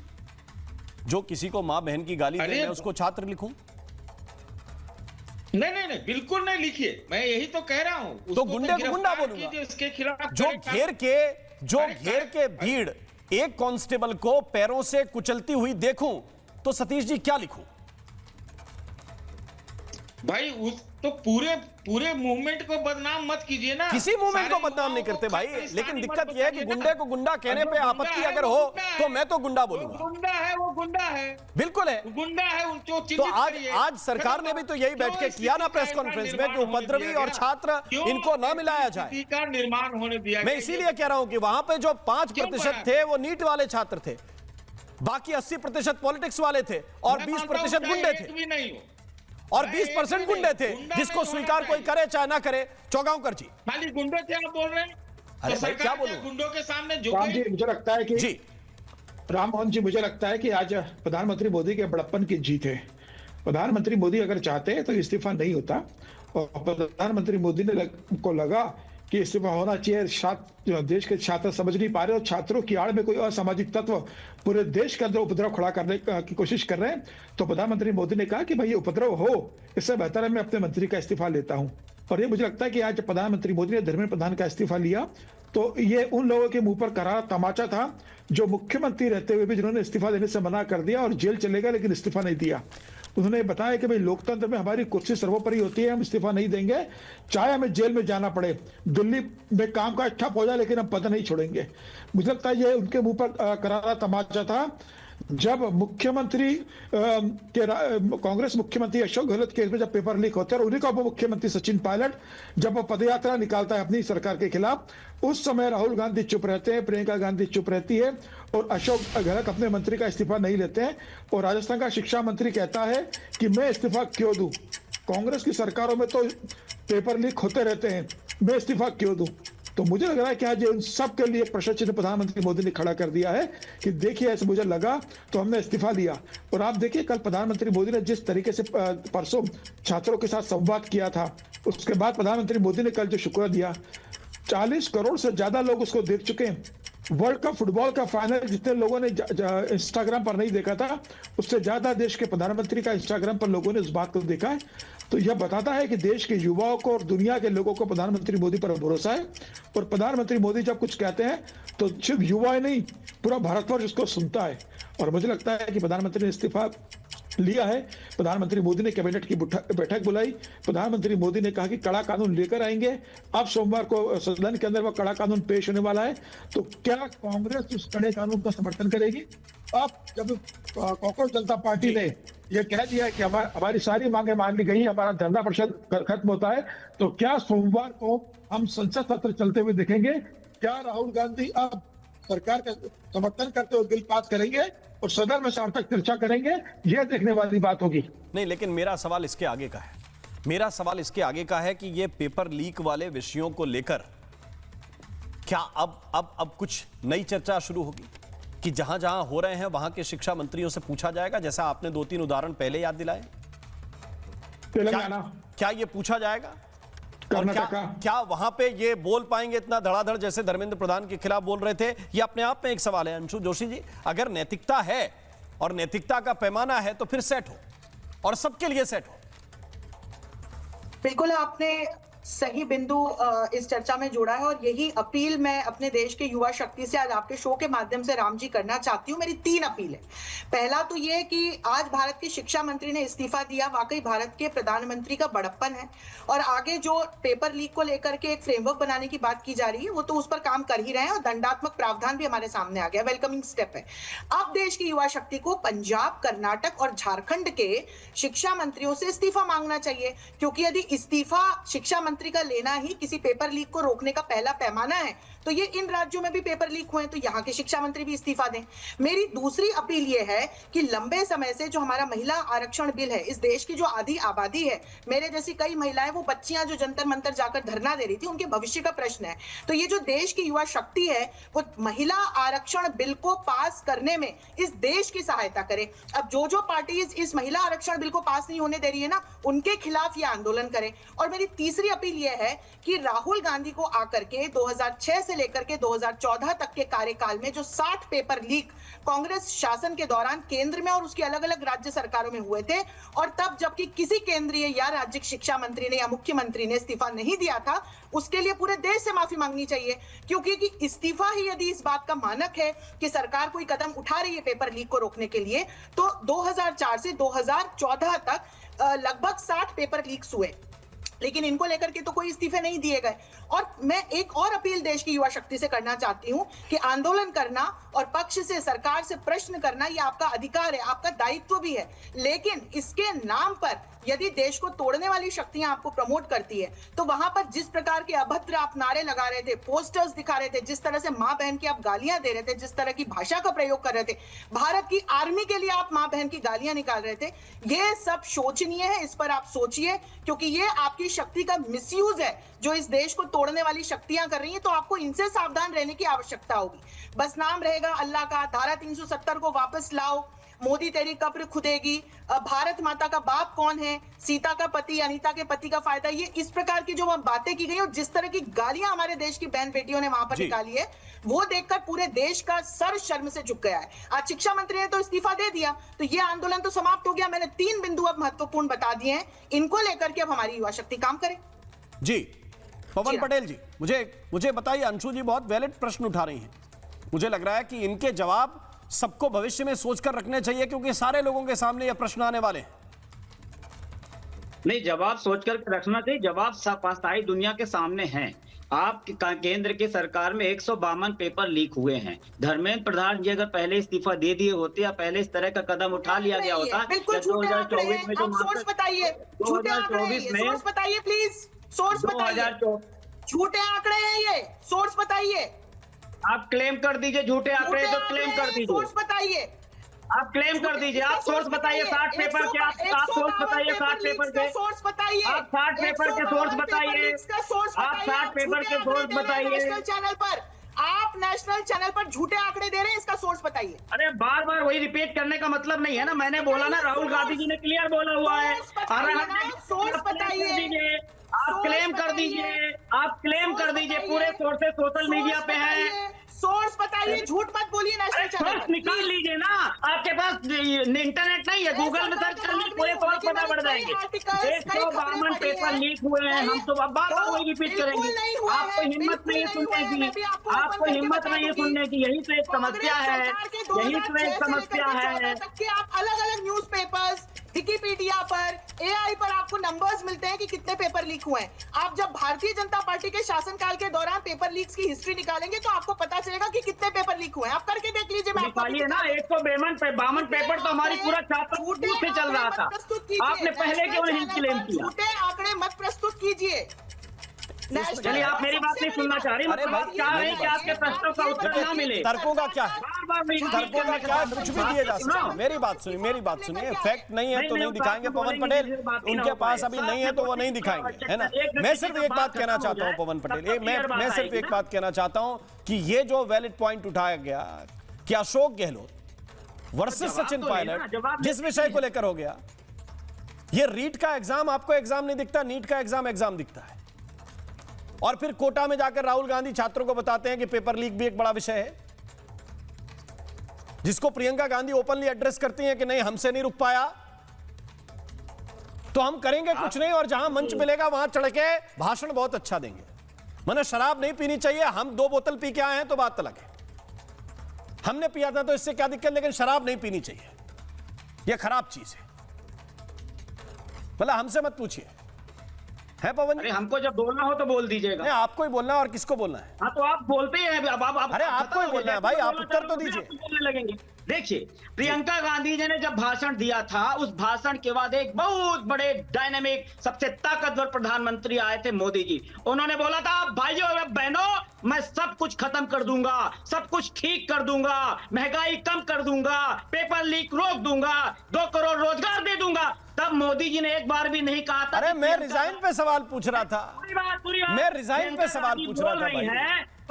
जो किसी को मां बहन की गाली दे, मैं उसको छात्र लिखूं? नहीं, बिल्कुल नहीं लिखिए। मैं यही तो कह रहा हूं। तो गुंडे को गुंडा बोलूंगा। इसके खिलाफ जो घेर के भीड़ एक कांस्टेबल को पैरों से कुचलती हुई देखूं तो सतीश जी क्या लिखूं? भाई उस तो पूरे मूवमेंट को बदनाम मत कीजिए ना। किसी मूवमेंट को बदनाम नहीं करते भाई, लेकिन दिक्कत यह है कि गुंडे को गुंडा कहने पे आपत्ति अगर हो तो मैं तो गुंडा बोलूंगा। गुंडा है, वो गुंडा है, बिल्कुल है, गुंडा है। तो आज सरकार ने भी तो यही बैठ के किया ना प्रेस कॉन्फ्रेंस में कि उपद्रवी और छात्र इनको न मिलाया जाए। का निर्माण होने दिया। मैं इसीलिए कह रहा हूं कि वहां पे जो 5% थे वो नीट वाले छात्र थे, बाकी 80% पॉलिटिक्स वाले थे और 20% गुंडे थे, भी नहीं हो, और 20% गुंडे थे, जिसको स्वीकार कोई करे चाहे ना करे। चौगांवकर जी, खाली गुंडे थे आप बोल रहे हैं? अरे भाई क्या बोलूं? गुंडों के सामने राम जी, मुझे लगता है कि जी, राम मोहन जी, मुझे लगता है कि आज प्रधानमंत्री मोदी के बड़प्पन की जीत है। प्रधानमंत्री मोदी अगर चाहते हैं तो इस्तीफा नहीं होता, और प्रधानमंत्री मोदी को लगा कि इस्तीफा होना चाहिए। देश के छात्र समझ नहीं पा रहे और छात्रों की आड़ में कोई असामाजिक तत्व पूरे देश के अंदर उपद्रव खड़ा करने की कोशिश कर रहे हैं, तो प्रधानमंत्री मोदी ने कहा कि भाई ये उपद्रव हो, इससे बेहतर है मैं अपने मंत्री का इस्तीफा लेता हूं। और ये मुझे लगता है कि आज प्रधानमंत्री मोदी ने धर्मेंद्र प्रधान का इस्तीफा लिया तो ये उन लोगों के मुंह पर करारा तमाचा था जो मुख्यमंत्री रहते हुए भी जिन्होंने इस्तीफा देने से मना कर दिया और जेल चले गए लेकिन इस्तीफा नहीं दिया। उन्होंने बताया कि भाई लोकतंत्र में हमारी कुर्सी सर्वोपरि होती है, हम इस्तीफा नहीं देंगे, चाहे हमें जेल में जाना पड़े, दिल्ली में काम काज ठप हो जाए, लेकिन हम पद नहीं छोड़ेंगे। मुझे लगता है ये उनके मुंह पर करारा तमाचा था। जब मुख्यमंत्री कांग्रेस मुख्यमंत्री अशोक गहलोत केस में जब पेपर लीक होते हैं और उन्हीं का उप मुख्यमंत्री सचिन पायलट जब वो पदयात्रा निकालता है अपनी सरकार के खिलाफ, उस समय राहुल गांधी चुप रहते हैं, प्रियंका गांधी चुप रहती है और अशोक गहलोत अपने मंत्री का इस्तीफा नहीं लेते हैं। और राजस्थान का शिक्षा मंत्री कहता है कि मैं इस्तीफा क्यों दूं, कांग्रेस की सरकारों में तो पेपर लीक होते रहते हैं, मैं इस्तीफा क्यों दूं। तो मुझे लग रहा है कि आज इन सब के लिए प्रश्न चिन्ह प्रधानमंत्री मोदी ने खड़ा कर दिया है कि देखिए ऐसे मुझे लगा तो हमने इस्तीफा दिया। और आप देखिए कल प्रधानमंत्री मोदी ने जिस तरीके से परसों छात्रों के साथ संवाद किया था, उसके बाद प्रधानमंत्री मोदी ने कल जो शुक्र दिया, 40 करोड़ से ज्यादा लोग उसको देख चुके हैं। वर्ल्ड कप फुटबॉल का फाइनल जितने लोगों ने इंस्टाग्राम पर नहीं देखा था, उससे ज्यादा देश के प्रधानमंत्री का इंस्टाग्राम पर लोगों ने उस बात को देखा है। तो यह बताता है कि देश के युवाओं को और दुनिया के लोगों को प्रधानमंत्री मोदी पर भरोसा है। और प्रधानमंत्री मोदी जब कुछ कहते हैं तो सिर्फ युवा ही नहीं, पूरा भारतवर्ष उसको सुनता है। और मुझे लगता है कि प्रधानमंत्री ने इस्तीफा लिया है। प्रधानमंत्री मोदी ने कैबिनेट की बैठक बुलाई, प्रधानमंत्री मोदी ने कहा कि कड़ा कानून लेकर आएंगे। अब सोमवार को सदन के अंदर वो कड़ा कानून पेश होने वाला है। तो क्या कांग्रेस उस कड़े कानून का समर्थन करेगी? अब जब कांग्रेस जनता पार्टी ने ये कह दिया है कि हमारी सारी मांगे मान ली गई, हमारा धरना परिषद खत्म होता है, तो क्या सोमवार को हम संसद सत्र चलते हुए देखेंगे? क्या राहुल गांधी अब सरकार का समर्थन करते हुए बिल पास करेंगे और सदन में सार्थक चर्चा करेंगे? यह देखने वाली बात होगी। नहीं, लेकिन मेरा सवाल इसके आगे का है। मेरा सवाल इसके आगे का है कि ये पेपर लीक वाले विषयों को लेकर क्या अब कुछ नई चर्चा शुरू होगी कि जहां जहां हो रहे हैं वहां के शिक्षा मंत्रियों से पूछा जाएगा, जैसा आपने 2-3 उदाहरण पहले याद दिलाए? तेलंगाना क्या ये पूछा जाएगा? और कर्नाटका क्या वहां पे ये बोल पाएंगे इतना धड़ाधड़ जैसे धर्मेंद्र प्रधान के खिलाफ बोल रहे थे? ये अपने आप में एक सवाल है। अंशु जोशी जी, अगर नैतिकता है और नैतिकता का पैमाना है तो फिर सेट हो और सबके लिए सेट हो। बिल्कुल आपने सही बिंदु इस चर्चा में जोड़ा है और यही अपील मैं अपने देश के युवा शक्ति से आज आपके शो के माध्यम से राम जी करना चाहती हूँ। मेरी 3 अपील है। पहला तो ये कि आज भारत के शिक्षा मंत्री ने इस्तीफा दिया, वाकई भारत के प्रधानमंत्री का बड़प्पन है। और आगे जो पेपर लीक को लेकर के एक फ्रेमवर्क बनाने की बात की जा रही है, वो तो उस पर काम कर ही रहे हैं और दंडात्मक प्रावधान भी हमारे सामने आ गया, वेलकमिंग स्टेप है। अब देश की युवा शक्ति को पंजाब, कर्नाटक और झारखंड के शिक्षा मंत्रियों से इस्तीफा मांगना चाहिए, क्योंकि यदि इस्तीफा शिक्षा मंत्री का लेना ही किसी पेपर लीक को रोकने का पहला पैमाना है, तो ये इन राज्यों में भी पेपर लीक हुए हैं, तो यहाँ के शिक्षा मंत्री भी इस्तीफा दें। मेरी दूसरी अपील ये है कि लंबे समय से जो हमारा महिला आरक्षण बिल है, इस देश की जो आधी आबादी है, मेरे जैसी कई महिलाएं, वो बच्चियां जो जंतर मंतर जाकर धरना दे रही थी, उनके भविष्य का प्रश्न है। तो ये जो देश की युवा शक्ति है, वो महिला आरक्षण बिल को पास करने में इस देश की सहायता करे। अब जो पार्टी इस महिला आरक्षण बिल को पास नहीं होने दे रही है ना, उनके खिलाफ ये आंदोलन करें। और मेरी तीसरी अपील ये है कि राहुल गांधी को आकर के 2006 से लेकर के 2014 तक के कार्यकाल में जो 60 पेपर लीक कांग्रेस शासन के दौरान केंद्र में और उसकी अलग अलग राज्य सरकारों में हुए थे, और तब जबकि किसी केंद्रीय या राज्य शिक्षा मंत्री ने या मुख्यमंत्री ने इस्तीफा नहीं दिया था, उसके लिए पूरे देश से माफी मांगनी चाहिए। क्योंकि इस्तीफा ही यदि इस बात का मानक है कि सरकार कोई कदम उठा रही है पेपर लीक को रोकने के लिए, तो 2004 से 2014 तक लगभग 60 पेपर लीक्स हुए, लेकिन इनको लेकर के तो कोई इस्तीफे नहीं दिए गए। और मैं एक और अपील देश की युवा शक्ति से करना चाहती हूं कि आंदोलन करना और पक्ष से सरकार से प्रश्न करना ये आपका अधिकार है, आपका दायित्व भी है, लेकिन इसके नाम पर यदि देश को तोड़ने वाली शक्तियां आपको प्रमोट करती है, तो वहां पर जिस प्रकार के अभद्र आप नारे लगा रहे थे, पोस्टर्स दिखा रहे थे, जिस तरह से मां बहन की आप गालियां दे रहे थे, जिस तरह की भाषा का प्रयोग कर रहे थे, भारत की आर्मी के लिए आप मां बहन की गालियां निकाल रहे थे, ये सब शोचनीय है। इस पर आप सोचिए, क्योंकि ये आपकी शक्ति का मिसयूज है जो इस देश को तोड़ने वाली शक्तियां कर रही हैं। तो आपको इनसे सावधान रहने की आवश्यकता होगी। बस नाम रहेगा अल्लाह का, धारा 370 को वापस लाओ, मोदी तेरी कब्र खुदेगी, भारत माता का बाप कौन है, सीता का पति, अनीता के पति का फायदा, ये इस प्रकार की जो बातें की गई और जिस तरह की गालियां हमारे देश की बहन बेटियों ने वहां पर निकाली है, वो देखकर पूरे देश का सर शर्म से झुक गया है। आज शिक्षा मंत्री ने तो इस्तीफा दे दिया, तो ये आंदोलन तो समाप्त हो गया। मैंने 3 बिंदु अब महत्वपूर्ण बता दिए हैं, इनको लेकर के अब हमारी युवा शक्ति काम करे। जी पवन पटेल जी, मुझे बताइए, अंशु जी बहुत वैलिड प्रश्न उठा रही हैं। मुझे लग रहा है कि इनके जवाब सबको भविष्य में सोचकर रखने चाहिए, क्योंकि सारे लोगों के सामने यह प्रश्न आने वाले हैं। नहीं, जवाब सोचकर रखना चाहिए। जवाब सारी दुनिया के सामने हैं। आप केंद्र की सरकार में 152 पेपर लीक हुए हैं। धर्मेंद्र प्रधान जी अगर पहले इस्तीफा दे दिए होते या पहले इस तरह का कदम उठा लिया गया होता, बिल्कुल झूठे आंकड़े हैं। में जो आप सोर्स बताइए, झूठे आंकड़े हैं ये, सोर्स बताइए प्लीज, सोर्स बताइए। झूठे आंकड़े हैं ये, सोर्स बताइए। आप क्लेम कर दीजिए झूठे आंकड़े, तो क्लेम कर दीजिए। सोर्स बताइए, आप क्लेम कर दीजिए। आप सोर्स बताइए 60 पेपर के, आप सोर्स बताइए 60 पेपर के, सोर्स बताइए। आप 60 पेपर के सोर्स बताइए, आप 60 पेपर के सोर्स बताइए। नेशनल चैनल पर आप नेशनल चैनल पर झूठे आंकड़े दे रहे हैं, इसका सोर्स बताइए। अरे बार बार वही रिपीट करने का मतलब नहीं है ना, मैंने बोला ना, राहुल गांधी जी ने क्लियर बोला हुआ है। सोर्स बताइए, आप क्लेम कर दीजिए, आप क्लेम कर दीजिए, पूरे सोर्सेस सोशल मीडिया पे हैं। सोर्स बताइए, झूठ मत बोलिए नेशनल चैनल सोर्स निकाल लीजिए ना, आपके पास इंटरनेट नहीं है, गूगल में सर्च कर लीजिए, पूरे सोर्स पता पड़ जाएंगे। 152 पेपर लीक हुए हैं, हम तो अब बार बार वही रिपीट करेंगे। आपको हिम्मत नहीं है सुनने की, आपको हिम्मत नहीं है सुनने की, यही तो एक समस्या है, यही तो एक समस्या है। आप अलग अलग न्यूज पेपर्स, विकिपीडिया पर, एआई पर आपको नंबर्स मिलते हैं कि कितने पेपर लीक हुए हैं। आप जब भारतीय जनता पार्टी के शासनकाल के दौरान पेपर लीक्स की हिस्ट्री निकालेंगे तो आपको पता चलेगा कि कितने पेपर लीक हुए हैं। आप करके देख लीजिए। मैं निकालिए ना, 152 पेपर तो हमारी पूरा छात्र से चल रहा था, आपने पहले क्यों नहीं क्लेम किया? झूठे आंकड़े मत प्रस्तुत कीजिए। चलिए, आप मेरी बात नहीं सुनना चाह रही, मतलब आप चाह रहे हैं कि आपके प्रश्नों का उत्तर ना मिले। तर्कों का क्या है? बार बार नहीं, तर्कों का क्या है? कुछ भी दिए जा सकते हैं। मेरी बात सुनिए, मेरी बात सुनिए। फैक्ट नहीं है तो नहीं दिखाएंगे पवन पटेल, उनके पास अभी नहीं है तो वो नहीं दिखाएंगे, है ना। मैं सिर्फ एक बात कहना चाहता हूँ पवन पटेल, मैं सिर्फ एक बात कहना चाहता हूँ कि ये जो वैलिड पॉइंट उठाया गया कि अशोक गहलोत वर्सेस सचिन पायलट जिस विषय को लेकर हो गया, ये रीट का एग्जाम आपको एग्जाम नहीं दिखता, नीट का एग्जाम दिखता है। और फिर कोटा में जाकर राहुल गांधी छात्रों को बताते हैं कि पेपर लीक भी एक बड़ा विषय है, जिसको प्रियंका गांधी ओपनली एड्रेस करती हैं कि नहीं हमसे नहीं रुक पाया तो हम करेंगे कुछ नहीं, और जहां मंच मिलेगा वहां चढ़ के भाषण बहुत अच्छा देंगे। मैंने शराब नहीं पीनी चाहिए, हम 2 बोतल पी के आए हैं तो बात अलग है, हमने पिया था तो इससे क्या दिक्कत, लेकिन शराब नहीं पीनी चाहिए, यह खराब चीज है। मतलब हमसे मत पूछिए, है पवन? अरे हमको जब बोलना हो तो बोल दीजिएगा। नहीं, आपको ही बोलना है, और किसको बोलना है? हाँ तो आप बोलते ही हैं, अब आप अरे आपको ही बोलना है भाई, आप उत्तर तो दीजिए। बोलने लगेंगे। देखिए, प्रियंका गांधी जी ने जब भाषण दिया था, उस भाषण के बाद एक बहुत बड़े डायनेमिक, सबसे ताकतवर प्रधानमंत्री आए थे मोदी जी। उन्होंने बोला था भाइयों और बहनों, मैं सब कुछ खत्म कर दूंगा, सब कुछ ठीक कर दूंगा, महंगाई कम कर दूंगा, पेपर लीक रोक दूंगा, 2 करोड़ रोजगार दे दूंगा। तब मोदी जी ने एक बार भी नहीं कहा था। अरे मैं रिजाइन पे सवाल पूछ रहा था, मैं रिजाइन पे सवाल पूछ रहा था भाई।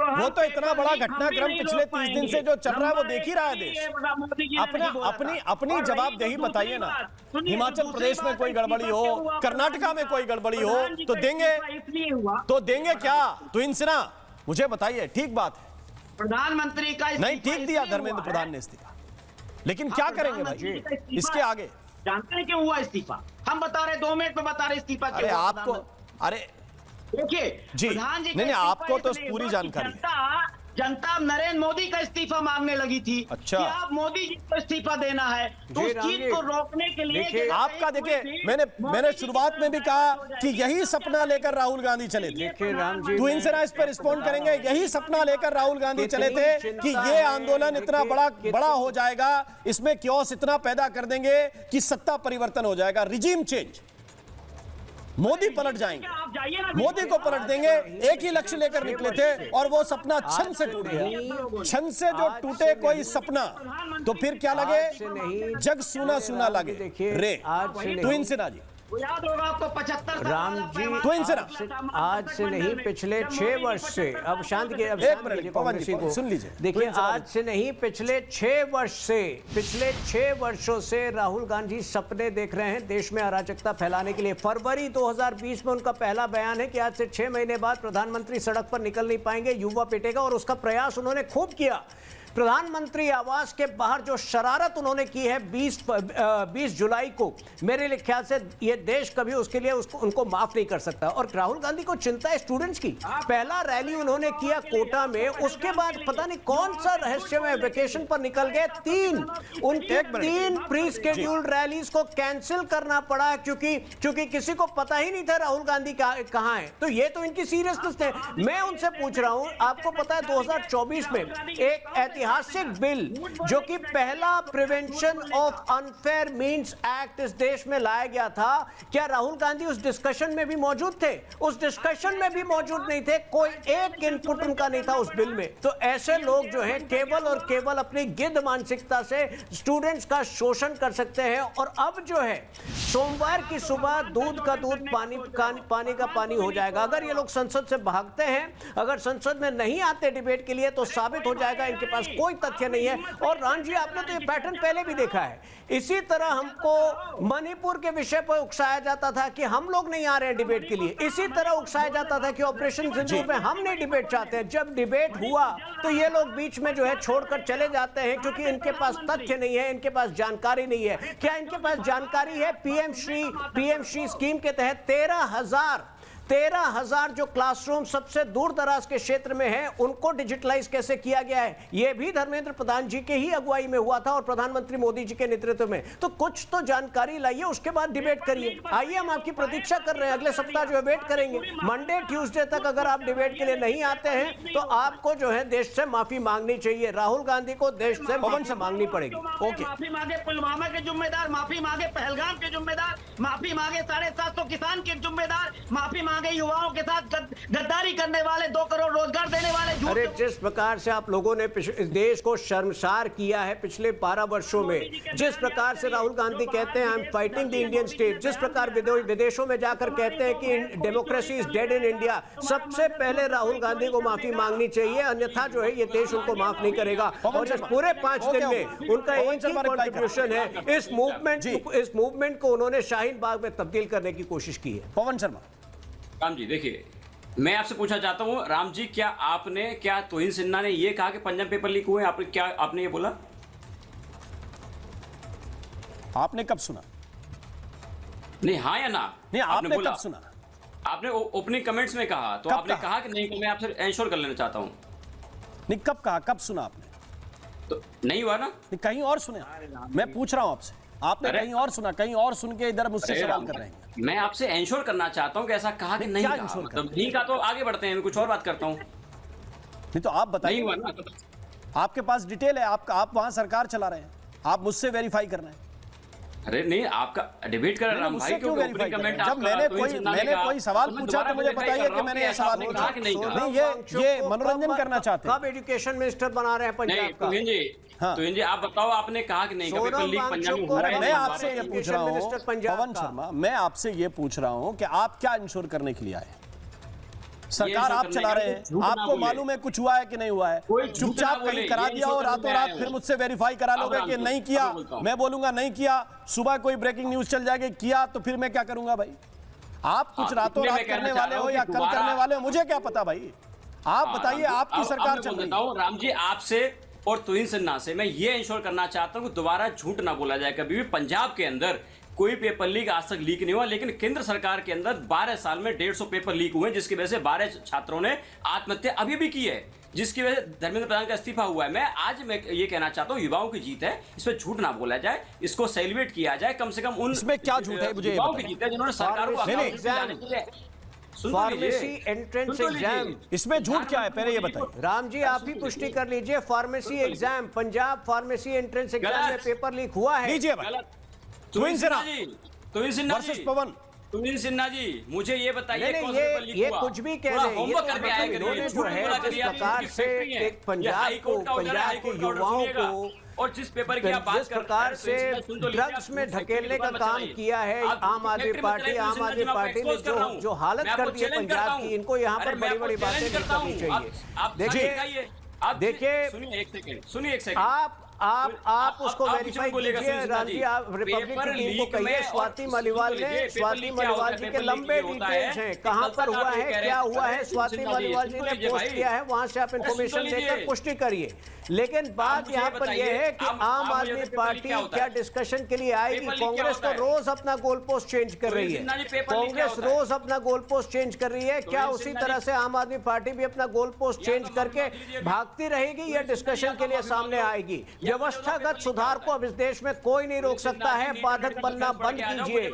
वो तो इतना बड़ा घटनाक्रम पिछले 30 दिन से जो चल रहा है वो देख ही रहा है देश। अपनी जवाबदही बताइए ना। हिमाचल प्रदेश में कोई गड़बड़ी हो, कर्नाटका में कोई गड़बड़ी हो तो देंगे क्या? तो इनसे मुझे बताइए, ठीक बात है प्रधानमंत्री का नहीं ठीक दिया धर्मेंद्र प्रधान ने इस्तीफा, लेकिन क्या करेंगे भाई इसके आगे? जानते हैं क्यों हुआ इस्तीफा? हम बता रहे, 2 मिनट में बता रहे इस्तीफा क्यों। अरे आपको, अरे देखिए जी, नहीं आपको तो पूरी जानकारी है। जनता नरेंद्र मोदी का इस्तीफा मांगने लगी थी। अच्छा, कि आप मोदी जी को इस्तीफा देना है, तो उस चीज को रोकने के लिए आपका देखिए, मैंने शुरुआत में भी कहा कि यही सपना लेकर राहुल गांधी चले थे। तो इनसे इस पर रिस्पॉन्ड करेंगे, यही सपना लेकर राहुल गांधी चले थे कि ये आंदोलन इतना बड़ा हो जाएगा, इसमें क्योस इतना पैदा कर देंगे कि सत्ता परिवर्तन हो जाएगा, रिजीम चेंज, मोदी पलट जाएंगे, मोदी को पलट देंगे। एक ही लक्ष्य लेकर निकले थे और वो सपना क्षण से टूट गया। क्षण से जो टूटे कोई सपना तो फिर क्या लगे, जग सूना सूना लगे रे। तो इनसे ना जी, याद होगा आपको 75 राम जी, तो इनसे आज से नहीं पिछले 6 वर्ष से, अब शांत के सुन लीजिए, देखिए आज से नहीं पिछले 6 वर्ष से, पिछले 6 वर्षों से राहुल गांधी सपने देख रहे हैं देश में अराजकता फैलाने के लिए। फरवरी 2020 में उनका पहला बयान है कि आज से 6 महीने बाद प्रधानमंत्री सड़क पर निकल नहीं पाएंगे, युवा पिटेगा, और उसका प्रयास उन्होंने खूब किया। प्रधानमंत्री आवास के बाहर जो शरारत उन्होंने की है 20 जुलाई को, मेरे ख्याल से ये देश कभी उसके लिए उनको माफ नहीं कर सकता। और राहुल गांधी को चिंता है स्टूडेंट्स की। पहला रैली उन्होंने किया कोटा में, उसके बाद पता नहीं कौन सा रहस्यमय वेकेशन पर निकल गए। उनके 3 प्री स्केड्यूल्ड रैलीज को कैंसिल करना पड़ा क्योंकि किसी को पता ही नहीं था राहुल गांधी कहां है। तो ये तो इनकी सीरियसनेस है। मैं उनसे पूछ रहा हूं, आपको पता है 2024 में एक ऐतिहासिक बिल जो कि पहला prevention of unfair means act इस देश में लाया गया था, क्या राहुल गांधी उस डिस्कशन में भी मौजूद थे? उस डिस्कशन में भी मौजूद नहीं थे, कोई एक इनपुट उनका नहीं था उस बिल में। तो ऐसे लोग जो है केवल और केवल अपनी गिद्ध मानसिकता से स्टूडेंट्स का शोषण कर सकते हैं। और अब जो है सोमवार की सुबह दूध का दूध पानी का पानी हो जाएगा। अगर ये लोग संसद से भागते हैं, अगर संसद में नहीं आते डिबेट के लिए, तो साबित हो जाएगा इनके पास कोई तथ्य नहीं है। और राम जी, आपने तो ये पैटर्न पहले भी देखा है। इसी तरह हमको मणिपुर के विषय पर उकसाया जाता था कि हम लोग नहीं आ रहे हैं डिबेट के लिए। इसी तरह उकसाया जाता था कि ऑपरेशन सिंदूर में हम नहीं डिबेट चाहते हैं। जब डिबेट हुआ तो ये लोग बीच में जो है छोड़कर चले जाते हैं क्योंकि इनके पास तथ्य नहीं है, इनके पास जानकारी नहीं है। क्या इनके पास जानकारी है? पीएम श्री स्कीम के तहत 13,000 जो क्लासरूम सबसे दूर दराज के क्षेत्र में है, उनको डिजिटलाइज कैसे किया गया है, यह भी धर्मेंद्र प्रधान जी के ही अगुवाई में हुआ था और प्रधानमंत्री मोदी जी के नेतृत्व में। तो कुछ तो जानकारी लाइए, उसके बाद डिबेट करिए। आइए, हम आपकी प्रतीक्षा कर रहे हैं। अगले सप्ताह जो है वेट करेंगे। मंडे ट्यूसडे तक अगर आप डिबेट के लिए नहीं आते हैं तो आपको जो है देश से माफी मांगनी चाहिए। राहुल गांधी को देश से मांगनी पड़ेगी। ओके, माफी मांगे पुलवामा के जिम्मेदार, माफी मांगे पहलगाम के जिम्मेदार, माफी मांगे 750 किसान के जिम्मेदार, माफी मांगे युवाओं के साथ गद्दारी करने वाले, 2 करोड़ रोजगार देने वाले। अरे, जिस प्रकार से आप लोगों ने देश को शर्मसार किया है पिछले 12 वर्षों में, जिस प्रकार से राहुल गांधी कहते हैं I am fighting the Indian state, जिस प्रकार विदेशों में जाकर कहते हैं कि democracy is dead in India, सबसे पहले राहुल गांधी को माफी मांगनी चाहिए, अन्यथा जो है ये देश उनको माफ नहीं करेगा। और इस पूरे 5 दिन में उनका एक ही कॉन्ट्रिब्यूशन है, इस मूवमेंट को उन्होंने शाहीन बाग में तब्दील करने की कोशिश की है। पवन शर्मा। राम जी, देखिए, मैं आपसे पूछना चाहता हूं, राम जी, क्या तोहिन सिन्हा ने ये कहा कि पंजाब पेपर लीक हुए? आपने ये बोला? आपने कब सुना? नहीं, हाँ या ना? नहीं, आपने कब सुना? आपने ओपनिंग कमेंट्स में कहा, तो आपने कहा कि नहीं, मैं आपसे एंश्योर कर लेना चाहता हूं। नहीं, कब कहा? कब सुना आपने? तो नहीं हुआ ना? नहीं, कहीं और सुने? मैं पूछ रहा हूं आपसे, आपने कहीं और सुना? कहीं और सुन के इधर मुझसे सवाल कर रहे हैं। मैं आपसे एंश्योर करना चाहता हूं कि ऐसा कहा कि नहीं कहा। मतलब नहीं कहा तो आगे बढ़ते हैं, मैं कुछ और बात करता हूं। नहीं तो आप बताइए। नहीं हुआ ना? आपके पास डिटेल है, आप वहां सरकार चला रहे हैं, आप मुझसे वेरीफाई कर रहे हैं। अरे नहीं, आपका डिबेट कर रहा हूं भाई, क्यों वेरीफाई कर रहे हैं? जब मैंने कोई सवाल पूछा तो मुझे बताइए कि मैंने ये सवाल पूछा। नहीं, ये मनोरंजन करना चाहते हैं। कब एजुकेशन मिनिस्टर बना रहे हैं पंजाब का? तो जी आप बताओ, आपने कहा कि नहीं पेपर लीक पंजाब में हो रहा है? मैं आपसे ये पूछ रहा हूँ पवन शर्मा, मैं आपसे ये पूछ रहा हूँ कि आप क्या इंश्योर करने के लिए आए? सरकार आप चला रहे हैं, आपको मालूम है कुछ हुआ है कि नहीं हुआ है? चुपचाप कहीं करा दिया और रातों रात फिर मुझसे वेरीफाई करा लोगे कि नहीं किया। मैं बोलूंगा नहीं किया, सुबह कोई ब्रेकिंग न्यूज चल जाएगी किया, तो फिर मैं क्या करूंगा भाई? आप कुछ रातों रात करने वाले हो या कल करने वाले हो, मुझे क्या पता भाई? आप बताइए, आपकी सरकार चल रही है। राम जी, आपसे और तोहिन सिन्हा से मैं ये इंश्योर करना चाहता हूं कि दोबारा झूठ ना बोला जाए कभी भी। पंजाब के अंदर कोई पेपर लीक आज तक लीक नहीं हुआ, लेकिन केंद्र सरकार के अंदर 12 साल में 150 पेपर लीक हुए, जिसकी वजह से 12 छात्रों ने आत्महत्या अभी भी की है, जिसकी वजह से धर्मेंद्र प्रधान का इस्तीफा हुआ है। मैं ये कहना चाहता हूँ, युवाओं की जीत है, इस पर झूठ ना बोला जाए, इसको सेलिब्रेट किया जाए। कम से कम उन इसमें क्या झूठ है मुझे युवाओं की जीत है जिन्होंने सरकार को फार्मेसी एंट्रेंस एग्जाम, इसमें झूठ क्या है पहले ये बताइए। राम जी, आप ही पुष्टि कर लीजिए। Pharmacy exam, Punjab pharmacy entrance exam में पेपर लीक हुआ है। लीजिए भाई। तोहिन सिन्हा जी, पवन, तोहिन सिन्हा जी, मुझे ये बताइए, ये कुछ भी कह रहे हैं। होमवर्क करके आए, इन्होंने जो है जिस प्रकार से एक पंजाब के युवाओं को और जिस पेपर की आप बात प्रकार से ड्रग्स में ढकेलने का काम किया है आम आदमी पार्टी ने जो हालत कर दी है पंजाब की, इनको यहाँ पर बड़ी बड़ी बातें नहीं करनी चाहिए। देखिए, सुनिए एक सेकंड, आप उसको आप वेरीफाई कुछ बोलेगा, कीजिए सुनील राम जी। जी, आप रिपब्लिक पेपर की टीम को लीक कहिए। में स्वाति और मालीवाल सुन तो ने लीजिए, स्वाति पेपर लीक क्या होता मालीवाल है, जी के पेपर लीक लंबे ये होता डिटेल्स है हैं, कि कहां कल पर तक हुआ आप ये है, कह रहे क्या हैं, हुआ है, अरे स्वाति सुन तो मालीवाल जी लीजिए, ने सुन तो पोस्ट लीजिए किया है, वहां से आप सुन तो इंफॉर्मेशन लीजिए। देकर पुष्टि करिए। लेकिन बात मुझे यहाँ पर बताइए, यह है कि आप आम मुझे आदमी पेपर लीक पार्टी क्या होता क्या है? डिस्कशन के लिए आएगी? पेपर लीक क्या कांग्रेस होता तो है? रोज अपना गोल पोस्ट चेंज कर रही है, सिन्हा जी, पेपर लीक क्या कांग्रेस होता है? रोज अपना गोल पोस्ट चेंज कर रही है। क्या उसी सिन्हा तरह जी- से आम आदमी पार्टी भी अपना गोल पोस्ट चेंज करके भागती रहेगी या डिस्कशन के लिए सामने आएगी? व्यवस्थागत सुधार को अब इस देश में कोई नहीं रोक सकता है। बाधक बनना बंद कीजिए,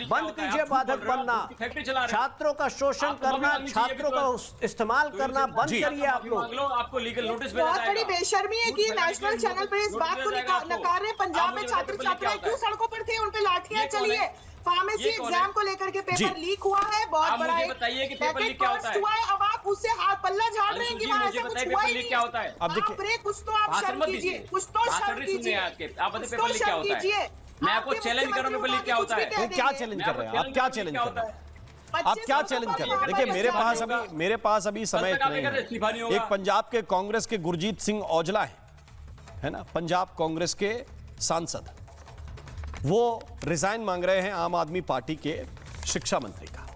बंद कीजिए बाधक बनना। छात्रों का शोषण करना, छात्रों का इस्तेमाल करना बंद करिए आप लोग। आपको लीगल नोटिस भेजा बहुत बड़ी जाएगा। बेशर्मी है कि नेशनल चैनल पर इस बात को नकार रहे। पंजाब में छात्र छात्राएं क्यों सड़कों पर थे, उन पे लाठियां चली है। फार्मेसी ये कौन है? एग्जाम को लेकर के पेपर लीक हुआ है, बहुत आप बड़ा मुझे एक बताइए कि पेपर पैकेट लीक क्या होता है? burst हुआ है। अब आप उससे हाथ पल्ला झाड़ रहे हैं कि जी, वहाँ मुझे ऐसा कुछ बताइए हुआ पेपर ही लीक नहीं क्या होता है? अब देखिए, बाप रे, कुछ तो आप भाषण शर्म मत कीजिए, दीजिए। कुछ तो भाषण शर्म नहीं सुनने कीजिए, हैं आपके। आप बताइए कुछ पेपर तो लीक क्या शर्म होता है? कीजिए। मैं आपको आपके चैलेंज कर रहा हूं, पेपर लीक क्या मुख्यमंत्री होता है? कुछ भी कह क्या देंगे। चैलेंज कर रहे हैं आप? क्या चैलेंज कर रहे हैं आप? क्या चैलेंज कर रहे हैं? देखिए, मेरे पास अभी समय कल तक आप नहीं ये कहते हैं, इस्तीफा नहीं है। होगा। एक पंजाब के कांग्रेस के गुरजीत सिंह औजला है ना, पंजाब कांग्रेस के सांसद, वो रिजाइन मांग रहे हैं आम आदमी पार्टी के शिक्षा मंत्री का,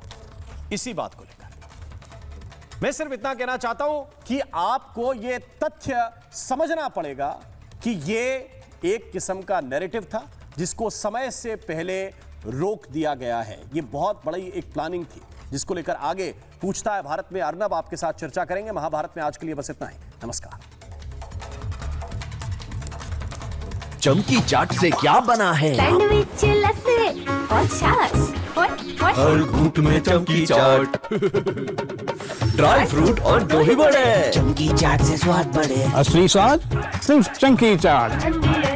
इसी बात को लेकर। मैं सिर्फ इतना कहना चाहता हूं कि आपको यह तथ्य समझना पड़ेगा कि यह एक किस्म का नैरेटिव था जिसको समय से पहले रोक दिया गया है। यह बहुत बड़ी एक प्लानिंग थी जिसको लेकर आगे पूछता है भारत में अर्नब आपके साथ चर्चा करेंगे। महाभारत में आज के लिए बस इतना ही। नमस्कार। चमकी चाट से क्या बना है? सैंडविच लस्सी और छाछ और हर घूंट में चमकी चाट, ड्राई फ्रूट और दही बड़े। चमकी चाट से स्वाद बढ़े। असली स्वाद सिर्फ चंकी चाट। ठंडी